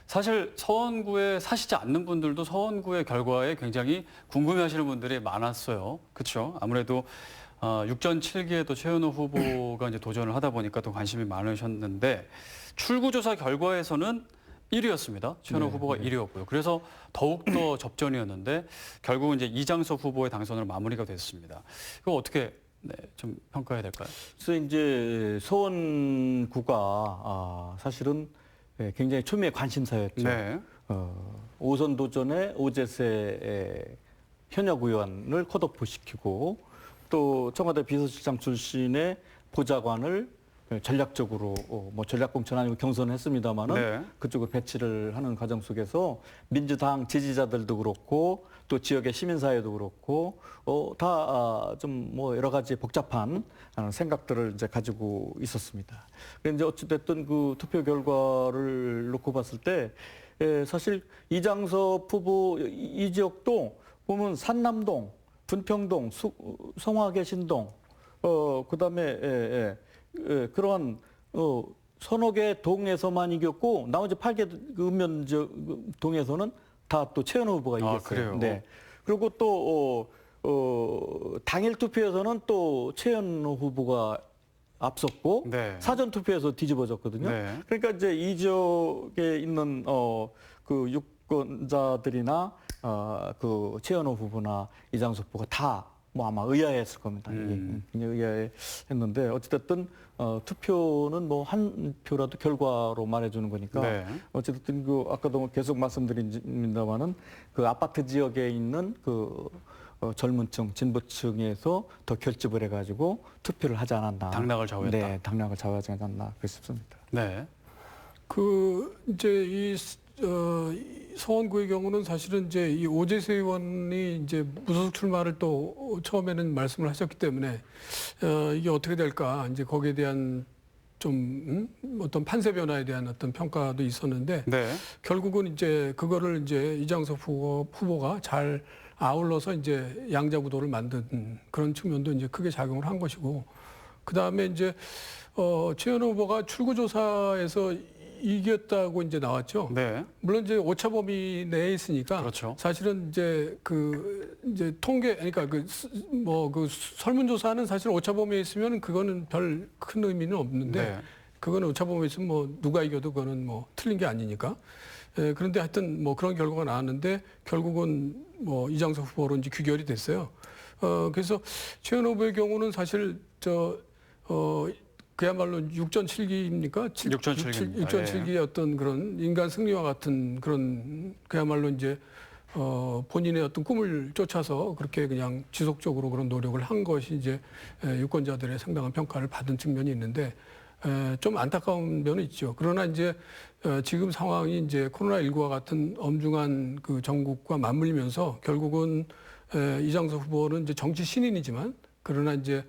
사실 서원구에 사시지 않는 분들도 서원구의 결과에 굉장히 궁금해하시는 분들이 많았어요. 그렇죠? 아무래도 6전 7기에도 최현호 후보가 이제 도전을 하다 보니까 또 관심이 많으셨는데 출구조사 결과에서는 1위였습니다. 최현호 후보가 1위였고요. 그래서 더욱더 접전이었는데 결국은 이제 이장섭 후보의 당선으로 마무리가 됐습니다. 이거 어떻게 좀 평가해야 될까요? 그래서 이제 서원구가 사실은 굉장히 초미의 관심사였죠. 네. 5선 도전에 오재세 현역 의원을 컷오프시키고 또 청와대 비서실장 출신의 보좌관을 전략적으로 전략 공천 아니고 경선했습니다마는 네. 그쪽을 배치를 하는 과정 속에서 민주당 지지자들도 그렇고 또 지역의 시민사회도 그렇고 다 좀 여러 가지 복잡한 생각들을 이제 가지고 있었습니다. 그런데 이제 어찌됐든 그 투표 결과를 놓고 봤을 때 사실 이장섭 후보 이 지역도 보면 산남동, 분평동, 성화계 신동, 그다음에 그러한 서너 개 동에서만 이겼고 나머지 8개 읍면 동에서는 다 또 최현호 후보가 이겼어요. 그래요? 네. 그리고 또 당일 투표에서는 또 최현호 후보가 앞섰고 네. 사전 투표에서 뒤집어졌거든요. 네. 그러니까 이제 이 지역에 있는 그 유권자들이나 그 최현호 후보나 이장섭 후보가 다 아마 의아했을 겁니다. 굉장히 의아했는데 어찌됐든 투표는 한 표라도 결과로 말해주는 거니까 네. 어찌됐든 아까도 계속 말씀드립니다만은 그 아파트 지역에 있는 그 젊은층, 진보층에서 더 결집을 해가지고 투표를 하지 않았나. 당락을 좌우했다. 네, 당락을 좌우하지 않았나 그렇습니다. 네. 이제 이 서원구의 경우는 사실은 이제 이 오재세 의원이 이제 무소속 출마를 또 처음에는 말씀을 하셨기 때문에 이게 어떻게 될까 이제 거기에 대한 좀 어떤 판세 변화에 대한 어떤 평가도 있었는데 네. 결국은 이제 그거를 이제 이장석 후보가 잘 아울러서 이제 양자 구도를 만든 그런 측면도 이제 크게 작용을 한 것이고 그 다음에 이제 최현우 후보가 출구조사에서 이겼다고 이제 나왔죠. 네. 물론 이제 오차 범위 내에 있으니까 그렇죠. 사실은 이제 이제 통계 그러니까 그 설문조사는 사실 오차 범위에 있으면 그거는 별 큰 의미는 없는데 네. 그거는 오차 범위에 있으면 뭐 누가 이겨도 그거는 뭐 틀린 게 아니니까. 그런데 하여튼 뭐 그런 결과가 나왔는데 결국은 뭐 이장석 후보로 이제 규결이 됐어요. 그래서 최현우 후보의 경우는 사실 그야말로 6.7기입니까? 6.7기입니다. 6.7기의 어떤 그런 인간 승리와 같은 그런 그야말로 이제 본인의 어떤 꿈을 쫓아서 그렇게 그냥 지속적으로 그런 노력을 한 것이 이제 유권자들의 상당한 평가를 받은 측면이 있는데 좀 안타까운 면은 있죠. 그러나 이제 지금 상황이 이제 코로나19와 같은 엄중한 그 전국과 맞물리면서 결국은 이장석 후보는 이제 정치 신인이지만 그러나 이제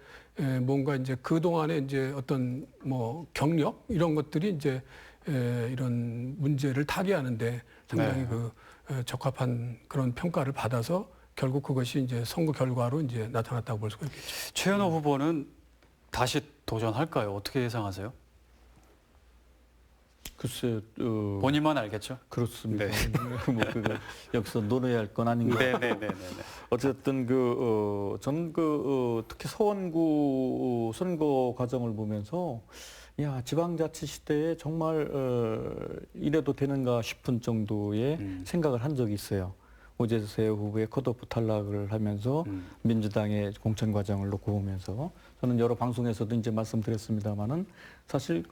뭔가 이제 그동안에 이제 어떤 뭐 경력 이런 것들이 이제 이런 문제를 타개하는데 상당히 네. 그 적합한 그런 평가를 받아서 결국 그것이 이제 선거 결과로 이제 나타났다고 볼 수가 있겠죠. 최현우 후보는 다시 도전할까요? 어떻게 예상하세요? 글쎄, 본인만 알겠죠? 그렇습니다. 네. 뭐 그거 여기서 논의해야 할 건 아닌가. 네네네. 어쨌든 저는 특히 서원구 선거 과정을 보면서 야 지방자치 시대에 정말 이래도 되는가 싶은 정도의 생각을 한 적이 있어요. 오재세 후보의 컷오프 탈락을 하면서 민주당의 공천 과정을 놓고 보면서 저는 여러 방송에서도 이제 말씀드렸습니다마는 사실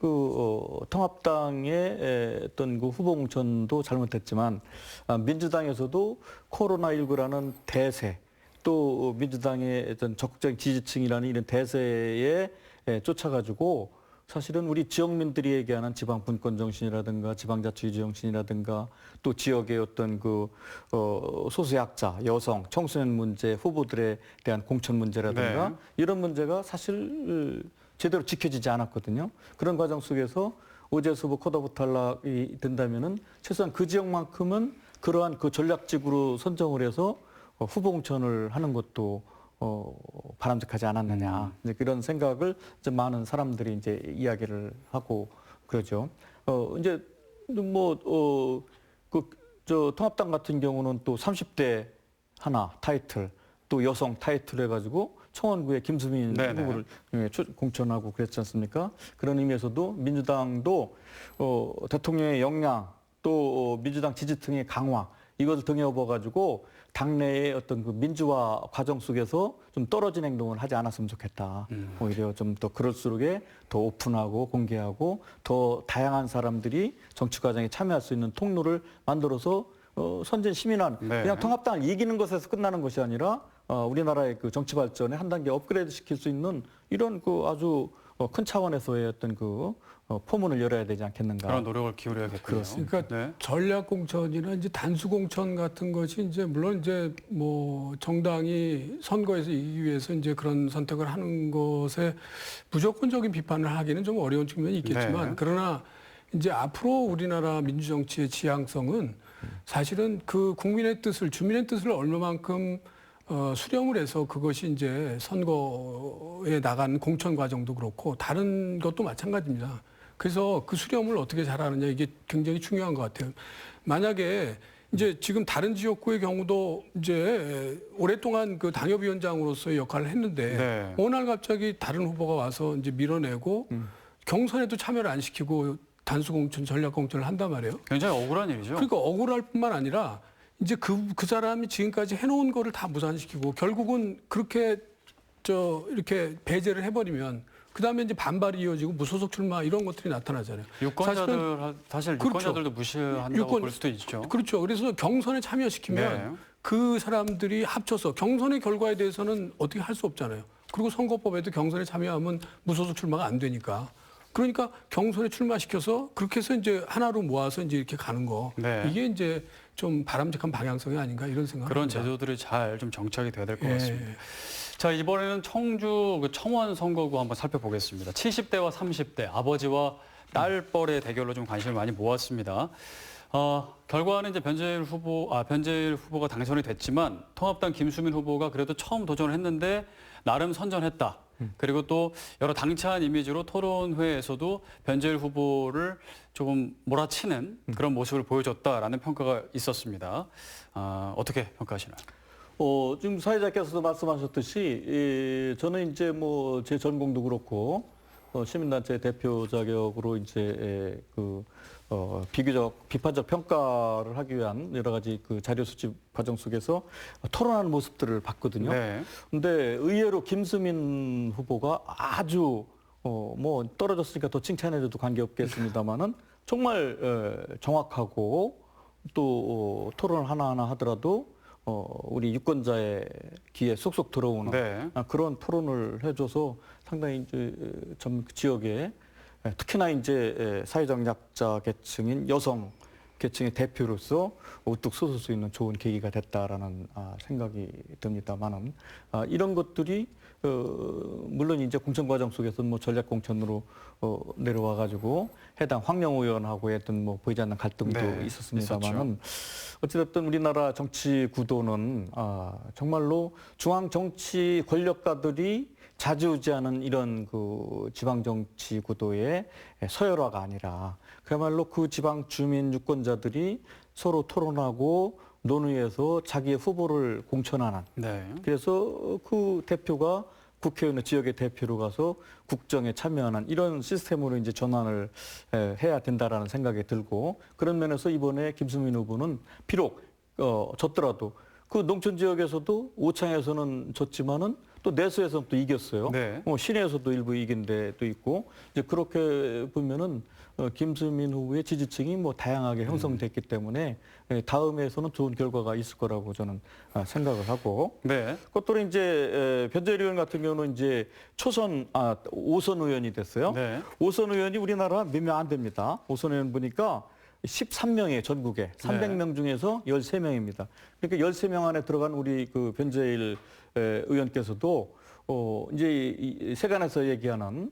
통합당의 어떤 그 후보 공천도 잘못했지만 민주당에서도 코로나19라는 대세 또 민주당의 어떤 적극적인 지지층이라는 이런 대세에 쫓아가지고 사실은 우리 지역민들이 얘기하는 지방 분권 정신이라든가 지방자치주의 정신이라든가 또 지역의 어떤 소수약자, 여성, 청소년 문제, 후보들에 대한 공천 문제라든가 네. 이런 문제가 사실 제대로 지켜지지 않았거든요. 그런 과정 속에서 오재세 후보 컷오프 탈락이 된다면은 최소한 그 지역만큼은 그러한 그 전략직으로 선정을 해서 후보 공천을 하는 것도 바람직하지 않았느냐 이제 그런 생각을 이제 많은 사람들이 이제 이야기를 하고 그러죠. 이제 통합당 같은 경우는 또 30대 하나 타이틀 또 여성 타이틀 해가지고 청원구의 김수민 네네. 후보를 공천하고 그랬지 않습니까? 그런 의미에서도 민주당도 대통령의 역량 또 민주당 지지층의 강화 이것을 등에 업어가지고 당내의 어떤 그 민주화 과정 속에서 좀 떨어진 행동을 하지 않았으면 좋겠다. 오히려 좀 더 그럴수록에 더 오픈하고 공개하고 더 다양한 사람들이 정치 과정에 참여할 수 있는 통로를 만들어서 선진 시민한 네. 그냥 통합당을 이기는 것에서 끝나는 것이 아니라 우리나라의 그 정치 발전에 한 단계 업그레이드 시킬 수 있는 이런 아주 큰 차원에서의 어떤 포문을 열어야 되지 않겠는가. 그런 노력을 기울여야겠군요. 그렇습니다. 그러니까 네. 전략 공천이나 이제 단수 공천 같은 것이 이제 물론 이제 뭐 정당이 선거에서 이기기 위해서 이제 그런 선택을 하는 것에 무조건적인 비판을 하기는 좀 어려운 측면이 있겠지만 네. 그러나 이제 앞으로 우리나라 민주정치의 지향성은 사실은 그 국민의 뜻을 주민의 뜻을 얼마만큼 수렴을 해서 그것이 이제 선거에 나간 공천 과정도 그렇고 다른 것도 마찬가지입니다. 그래서 그 수렴을 어떻게 잘하느냐 이게 굉장히 중요한 것 같아요. 만약에 이제 지금 다른 지역구의 경우도 이제 오랫동안 그 당협위원장으로서의 역할을 했는데 네. 어느 날 갑자기 다른 후보가 와서 이제 밀어내고 경선에도 참여를 안 시키고 단수 공천, 전략 공천을 한단 말이에요. 굉장히 억울한 일이죠. 그러니까 억울할 뿐만 아니라 이제 그 사람이 지금까지 해놓은 거를 다 무산시키고 결국은 그렇게 이렇게 배제를 해버리면 그 다음에 이제 반발이 이어지고 무소속 출마 이런 것들이 나타나잖아요. 사실 그렇죠. 유권자들도 무시한다고 볼 수도 있죠. 그렇죠. 그래서 경선에 참여시키면 네. 그 사람들이 합쳐서 경선의 결과에 대해서는 어떻게 할 수 없잖아요. 그리고 선거법에도 경선에 참여하면 무소속 출마가 안 되니까. 그러니까 경선에 출마시켜서 그렇게 해서 이제 하나로 모아서 이제 이렇게 가는 거. 네. 이게 이제 좀 바람직한 방향성이 아닌가 이런 생각을 그런 합니다. 제도들이 잘 좀 정착이 돼야 될 것 예. 같습니다. 자, 이번에는 청주 그 청원 선거구 한번 살펴보겠습니다. 70대와 30대 아버지와 딸뻘의 대결로 좀 관심을 많이 모았습니다. 결과는 이제 변재일 후보가 당선이 됐지만 통합당 김수민 후보가 그래도 처음 도전을 했는데 나름 선전했다. 그리고 또 여러 당찬 이미지로 토론회에서도 변재일 후보를 조금 몰아치는 그런 모습을 보여줬다라는 평가가 있었습니다. 어떻게 평가하시나요? 지금 사회자께서도 말씀하셨듯이 저는 이제 뭐 제 전공도 그렇고 시민단체 대표 자격으로 이제 비교적 비판적 평가를 하기 위한 여러 가지 그 자료 수집 과정 속에서 토론하는 모습들을 봤거든요. 네. 근데 의외로 김수민 후보가 아주 뭐 떨어졌으니까 더 칭찬해줘도 관계없겠습니다만은 정말 정확하고 또 토론을 하나하나 하더라도 우리 유권자의 귀에 쏙쏙 들어오는 네. 그런 토론을 해줘서 상당히 이제 좀 지역에 특히나 이제 사회적 약자 계층인 여성 계층의 대표로서 우뚝 솟을 수 있는 좋은 계기가 됐다라는 생각이 듭니다만은 이런 것들이 물론 이제 공천 과정 속에서 뭐 전략 공천으로 내려와 가지고 해당 황영 의원하고의 어떤 뭐 보이지 않는 갈등도 네, 있었습니다만은 어찌됐든 우리나라 정치 구도는 정말로 중앙 정치 권력가들이 좌지우지하는 이런 그 지방 정치 구도의 서열화가 아니라 그야말로 그 지방 주민 유권자들이 서로 토론하고 논의해서 자기의 후보를 공천하는 네. 그래서 그 대표가 국회의원의 지역의 대표로 가서 국정에 참여하는 이런 시스템으로 이제 전환을 해야 된다라는 생각이 들고 그런 면에서 이번에 김수민 후보는 비록 졌더라도 그 농촌 지역에서도 오창에서는 졌지만은 또 내수에서는 또 이겼어요. 네. 시내에서도 일부 이긴 데도 있고 이제 그렇게 보면은 김수민 후보의 지지층이 뭐 다양하게 형성됐기 때문에 다음에서는 좋은 결과가 있을 거라고 저는 생각을 하고. 네. 그것도 이제 변재일 의원 같은 경우는 이제 5선 의원이 됐어요. 네. 5선 의원이 우리나라 몇 명 안 됩니다. 5선 의원 보니까 13명이에요, 전국에. 300명 중에서 13명입니다. 그러니까 13명 안에 들어간 우리 그 변재일 의원께서도 이제 이 세간에서 얘기하는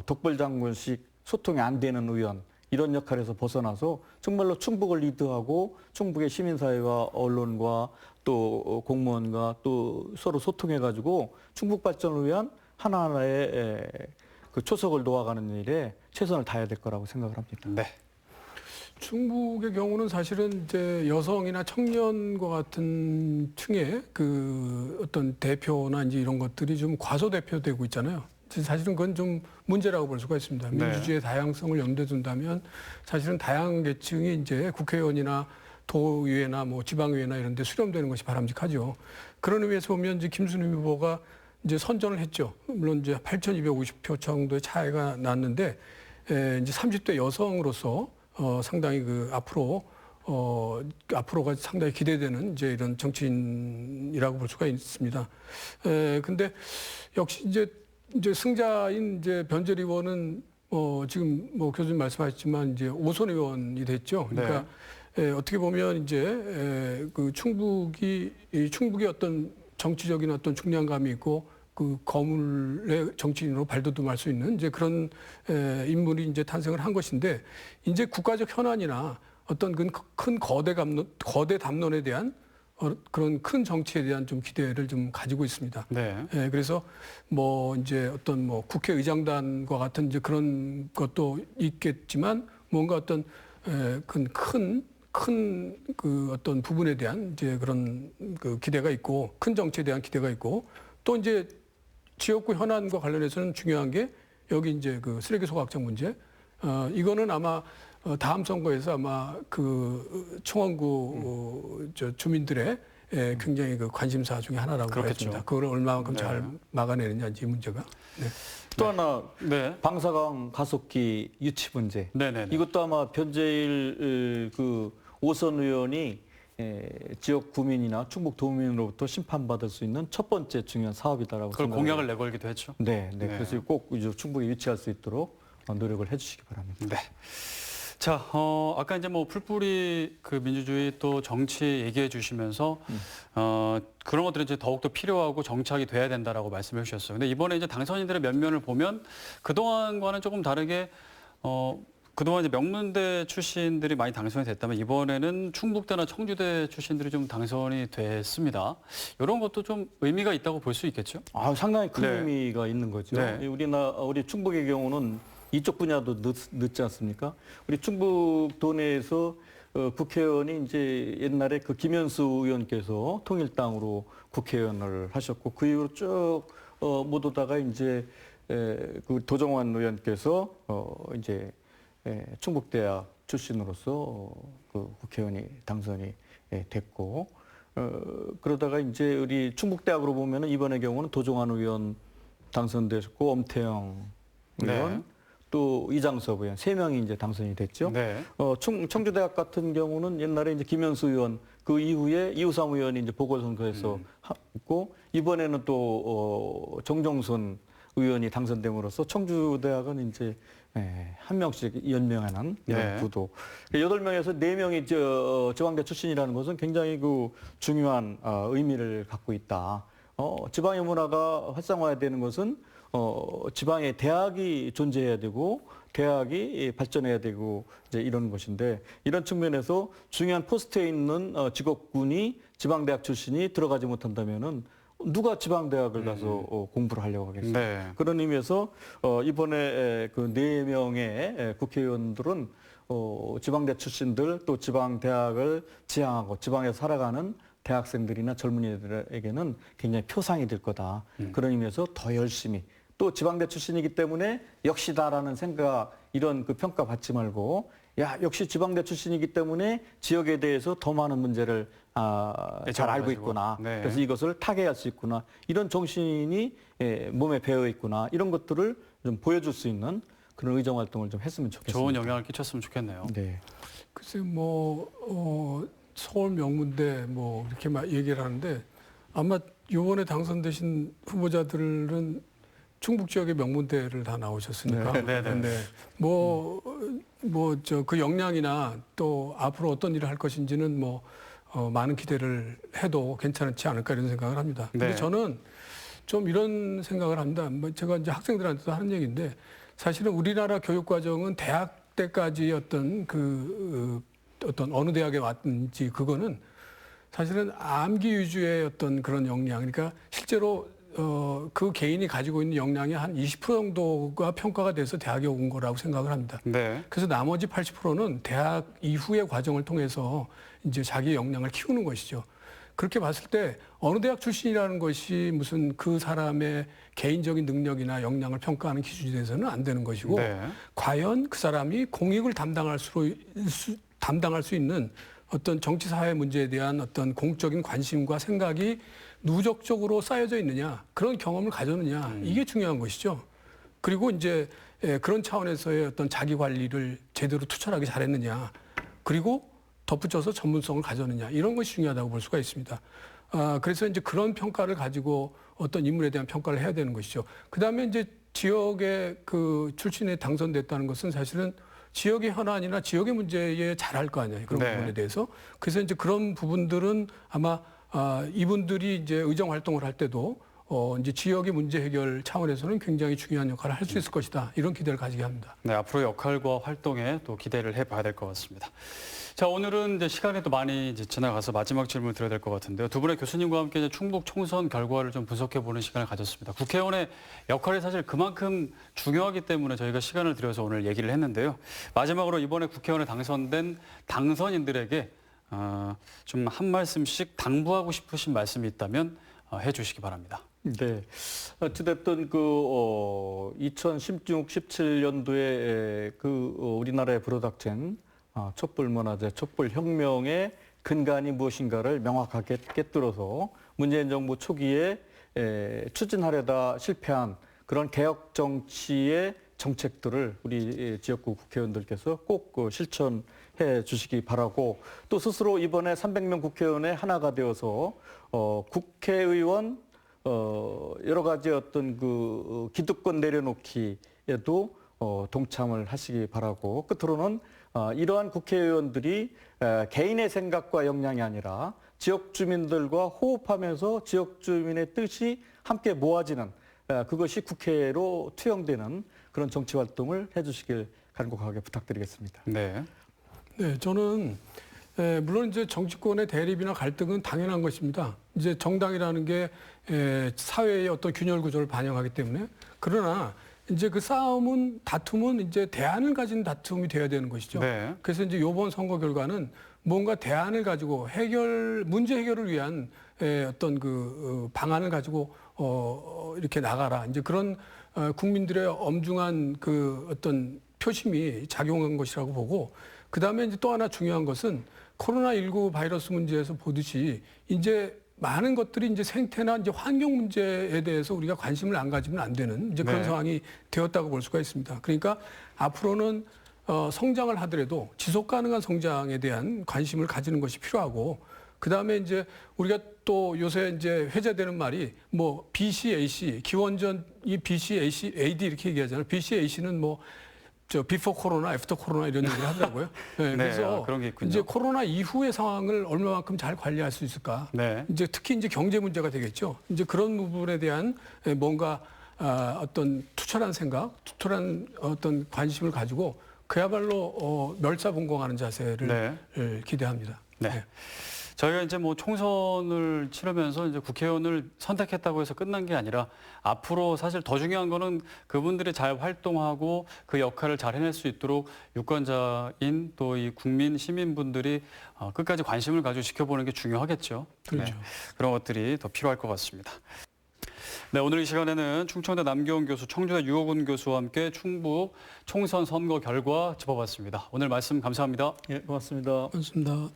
독불장군식 소통이 안 되는 의원 이런 역할에서 벗어나서 정말로 충북을 리드하고 충북의 시민사회와 언론과 또 공무원과 또 서로 소통해가지고 충북 발전을 위한 하나하나의 그 초석을 놓아가는 일에 최선을 다해야 될 거라고 생각을 합니다. 네. 충북의 경우는 사실은 이제 여성이나 청년과 같은 층의 그 어떤 대표나 이제 이런 것들이 좀 과소대표되고 있잖아요. 사실은 그건 좀 문제라고 볼 수가 있습니다. 네. 민주주의의 다양성을 염두에 둔다면 사실은 다양한 계층이 이제 국회의원이나 도의회나 뭐 지방의회나 이런 데 수렴되는 것이 바람직하죠. 그런 의미에서 보면 이제 김수민 후보가 이제 선전을 했죠. 물론 이제 8,250표 정도의 차이가 났는데 이제 30대 여성으로서 상당히 그 앞으로가 상당히 기대되는 이제 이런 정치인이라고 볼 수가 있습니다. 근데 역시 이제 승자인 이제 변재일 의원은 지금 뭐 교수님 말씀하셨지만 이제 5선 의원이 됐죠. 그러니까 어떻게 보면 이제 그 충북의 어떤 정치적인 어떤 중량감이 있고 그 거물의 정치인으로 발돋움할 수 있는 이제 그런 인물이 이제 탄생을 한 것인데 이제 국가적 현안이나 어떤 큰 거대 담론에 대한 그런 큰 정치에 대한 좀 기대를 좀 가지고 있습니다. 네. 그래서 뭐 이제 어떤 뭐 국회의장단과 같은 이제 그런 것도 있겠지만 뭔가 어떤 큰 그 어떤 부분에 대한 이제 그런 그 기대가 있고 큰 정치에 대한 기대가 있고 또 이제 지역구 현안과 관련해서는 중요한 게 여기 이제 그 쓰레기 소각장 문제. 이거는 아마 다음 선거에서 아마 그 청원구 주민들의 굉장히 그 관심사 중에 하나라고 보겠습니다. 그걸 얼마만큼 잘 막아내느냐지 문제가. 네. 또 하나 네. 방사강 가속기 유치 문제. 네네네. 이것도 아마 변재일 그 5선 의원이 지역 구민이나 충북 도민으로부터 심판받을 수 있는 첫 번째 중요한 사업이다라고 그걸 생각을 공약을 내걸기도 했죠. 네. 네. 그래서 꼭 이제 충북에 유치할 수 있도록 노력을 해주시기 바랍니다. 네. 자, 아까 이제 뭐 풀뿌리 그 민주주의 또 정치 얘기해 주시면서 그런 것들이 이제 더욱더 필요하고 정착이 돼야 된다라고 말씀해 주셨어요. 근데 이번에 이제 당선인들의 면면을 보면 그동안과는 조금 다르게 그동안 이제 명문대 출신들이 많이 당선이 됐다면 이번에는 충북대나 청주대 출신들이 좀 당선이 됐습니다. 이런 것도 좀 의미가 있다고 볼 수 있겠죠? 상당히 큰 네. 의미가 있는 거죠. 네. 우리 충북의 경우는 이쪽 분야도 늦지 않습니까? 우리 충북도 내에서 국회의원이 이제 옛날에 그 김현수 의원께서 통일당으로 국회의원을 하셨고 그 이후로 쭉 못 오다가 이제 그 도정환 의원께서 이제 충북대학 출신으로서 그 국회의원이 당선이 됐고 그러다가 이제 우리 충북대학으로 보면은 이번의 경우는 도정환 의원 당선되셨고 엄태영 의원 네. 또 이장섭 의원 3명이 이제 당선이 됐죠. 네. 청주대학 같은 경우는 옛날에 이제 김현수 의원 그 이후에 이우삼 의원이 이제 보궐선거에서 했고 이번에는 또 정정순 의원이 당선됨으로써 청주대학은 이제 한 명씩 연명하는 이런 네. 구도. 8명에서 4명이 지방대 출신이라는 것은 굉장히 그 중요한 의미를 갖고 있다. 지방의 문화가 활성화해야 되는 것은 지방에 대학이 존재해야 되고 대학이 발전해야 되고 이제 이런 것인데 이런 측면에서 중요한 포스트에 있는 직업군이 지방대학 출신이 들어가지 못한다면은 누가 지방대학을 가서 공부를 하려고 하겠어요. 네. 그런 의미에서 이번에 그 4명의 국회의원들은 지방대 출신들 또 지방대학을 지향하고 지방에서 살아가는 대학생들이나 젊은이들에게는 굉장히 표상이 될 거다. 그런 의미에서 더 열심히 또 지방대 출신이기 때문에 역시다라는 생각 이런 그 평가 받지 말고 야 역시 지방대 출신이기 때문에 지역에 대해서 더 많은 문제를 잘 알고 있구나. 네. 그래서 이것을 타개할 수 있구나. 이런 정신이 몸에 배어 있구나. 이런 것들을 좀 보여줄 수 있는 그런 의정 활동을 좀 했으면 좋겠습니다. 좋은 영향을 끼쳤으면 좋겠네요. 네. 글쎄 서울 명문대 이렇게 막 얘기를 하는데 아마 이번에 당선되신 후보자들은 충북 지역의 명문대를 다 나오셨으니까. 네, 네. 네. 그 역량이나 또 앞으로 어떤 일을 할 것인지는 많은 기대를 해도 괜찮지 않을까 이런 생각을 합니다. 근데 네. 저는 좀 이런 생각을 합니다. 제가 이제 학생들한테도 하는 얘기인데 사실은 우리나라 교육 과정은 대학 때까지 어떤 어느 대학에 왔는지 그거는 사실은 암기 위주의 어떤 그런 역량. 그러니까 실제로 그 개인이 가지고 있는 역량이 한 20% 정도가 평가가 돼서 대학에 온 거라고 생각을 합니다. 네. 그래서 나머지 80%는 대학 이후의 과정을 통해서 이제 자기의 역량을 키우는 것이죠. 그렇게 봤을 때 어느 대학 출신이라는 것이 무슨 그 사람의 개인적인 능력이나 역량을 평가하는 기준이 돼서는 안 되는 것이고 네. 과연 그 사람이 공익을 담당할 수 있는 어떤 정치 사회 문제에 대한 어떤 공적인 관심과 생각이 누적적으로 쌓여져 있느냐 그런 경험을 가졌느냐 이게 중요한 것이죠. 그리고 이제 그런 차원에서의 어떤 자기 관리를 제대로 투철하게 잘했느냐 그리고 덧붙여서 전문성을 가졌느냐 이런 것이 중요하다고 볼 수가 있습니다. 그래서 이제 그런 평가를 가지고 어떤 인물에 대한 평가를 해야 되는 것이죠. 그다음에 이제 지역의 그 출신에 당선됐다는 것은 사실은 지역의 현안이나 지역의 문제에 잘할 거 아니에요. 그런 네. 부분에 대해서. 그래서 이제 그런 부분들은 아마 이분들이 이제 의정 활동을 할 때도 이제 지역의 문제 해결 차원에서는 굉장히 중요한 역할을 할 수 있을 것이다. 이런 기대를 가지게 합니다. 네, 앞으로 역할과 활동에 또 기대를 해봐야 될 것 같습니다. 자, 오늘은 이제 시간이 또 많이 이제 지나가서 마지막 질문을 드려야 될 것 같은데요. 두 분의 교수님과 함께 이제 충북 총선 결과를 좀 분석해보는 시간을 가졌습니다. 국회의원의 역할이 사실 그만큼 중요하기 때문에 저희가 시간을 들여서 오늘 얘기를 했는데요. 마지막으로 이번에 국회의원에 당선된 당선인들에게 좀 한 말씀씩 당부하고 싶으신 말씀이 있다면 해주시기 바랍니다. 네. 어찌됐든 2016, 17년도에 우리나라에 불어닥친 촛불문화제, 촛불혁명의 근간이 무엇인가를 명확하게 꿰뚫어서 문재인 정부 초기에 추진하려다 실패한 그런 개혁 정치의 정책들을 우리 지역구 국회의원들께서 꼭 실천해 주시기 바라고 또 스스로 이번에 300명 국회의원의 하나가 되어서 국회의원 여러 가지 어떤 기득권 내려놓기에도 동참을 하시기 바라고, 끝으로는 이러한 국회의원들이 개인의 생각과 역량이 아니라 지역 주민들과 호흡하면서 지역 주민의 뜻이 함께 모아지는, 그것이 국회로 투영되는 그런 정치 활동을 해주시길 간곡하게 부탁드리겠습니다. 네. 네, 저는 물론 이제 정치권의 대립이나 갈등은 당연한 것입니다. 이제 정당이라는 게 사회의 어떤 균열 구조를 반영하기 때문에, 그러나 이제 그 싸움은, 다툼은 이제 대안을 가진 다툼이 돼야 되는 것이죠. 네. 그래서 이제 이번 선거 결과는 뭔가 대안을 가지고 문제 해결을 위한 어떤 그 방안을 가지고 이렇게 나가라. 이제 그런 국민들의 엄중한 그 어떤 표심이 작용한 것이라고 보고, 그 다음에 이제 또 하나 중요한 것은 코로나19 바이러스 문제에서 보듯이 이제 많은 것들이 이제 생태나 이제 환경 문제에 대해서 우리가 관심을 안 가지면 안 되는 이제 그런 네. 상황이 되었다고 볼 수가 있습니다. 그러니까 앞으로는 성장을 하더라도 지속 가능한 성장에 대한 관심을 가지는 것이 필요하고, 그 다음에 이제 우리가 또 요새 이제 회자되는 말이 뭐 BCAC, 기원전 이 BCAC, AD 이렇게 얘기하잖아요. BCAC는 뭐 비포 코로나, 애프터 코로나 이런 얘기를 하더라고요. 네, 네, 그래서 그런 게 있군요. 이제 코로나 이후의 상황을 얼마만큼 잘 관리할 수 있을까? 네. 이제 특히 이제 경제 문제가 되겠죠. 이제 그런 부분에 대한 뭔가 어떤 투철한 생각, 투철한 어떤 관심을 가지고 그야말로 멸사분공하는 자세를 기대합니다. 네. 저희가 이제 뭐 총선을 치르면서 이제 국회의원을 선택했다고 해서 끝난 게 아니라 앞으로 사실 더 중요한 거는 그분들이 잘 활동하고 그 역할을 잘 해낼 수 있도록 유권자인 또 이 국민 시민분들이 끝까지 관심을 가지고 지켜보는 게 중요하겠죠. 그렇죠. 네. 그런 것들이 더 필요할 것 같습니다. 네, 오늘 이 시간에는 충청대 남경원 교수, 청주대 유호근 교수와 함께 충북 총선 선거 결과 짚어봤습니다. 오늘 말씀 감사합니다. 예, 고맙습니다. 고맙습니다.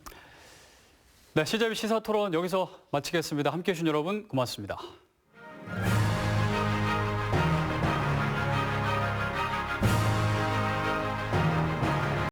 네, CJB 시사토론 여기서 마치겠습니다. 함께해 주신 여러분 고맙습니다.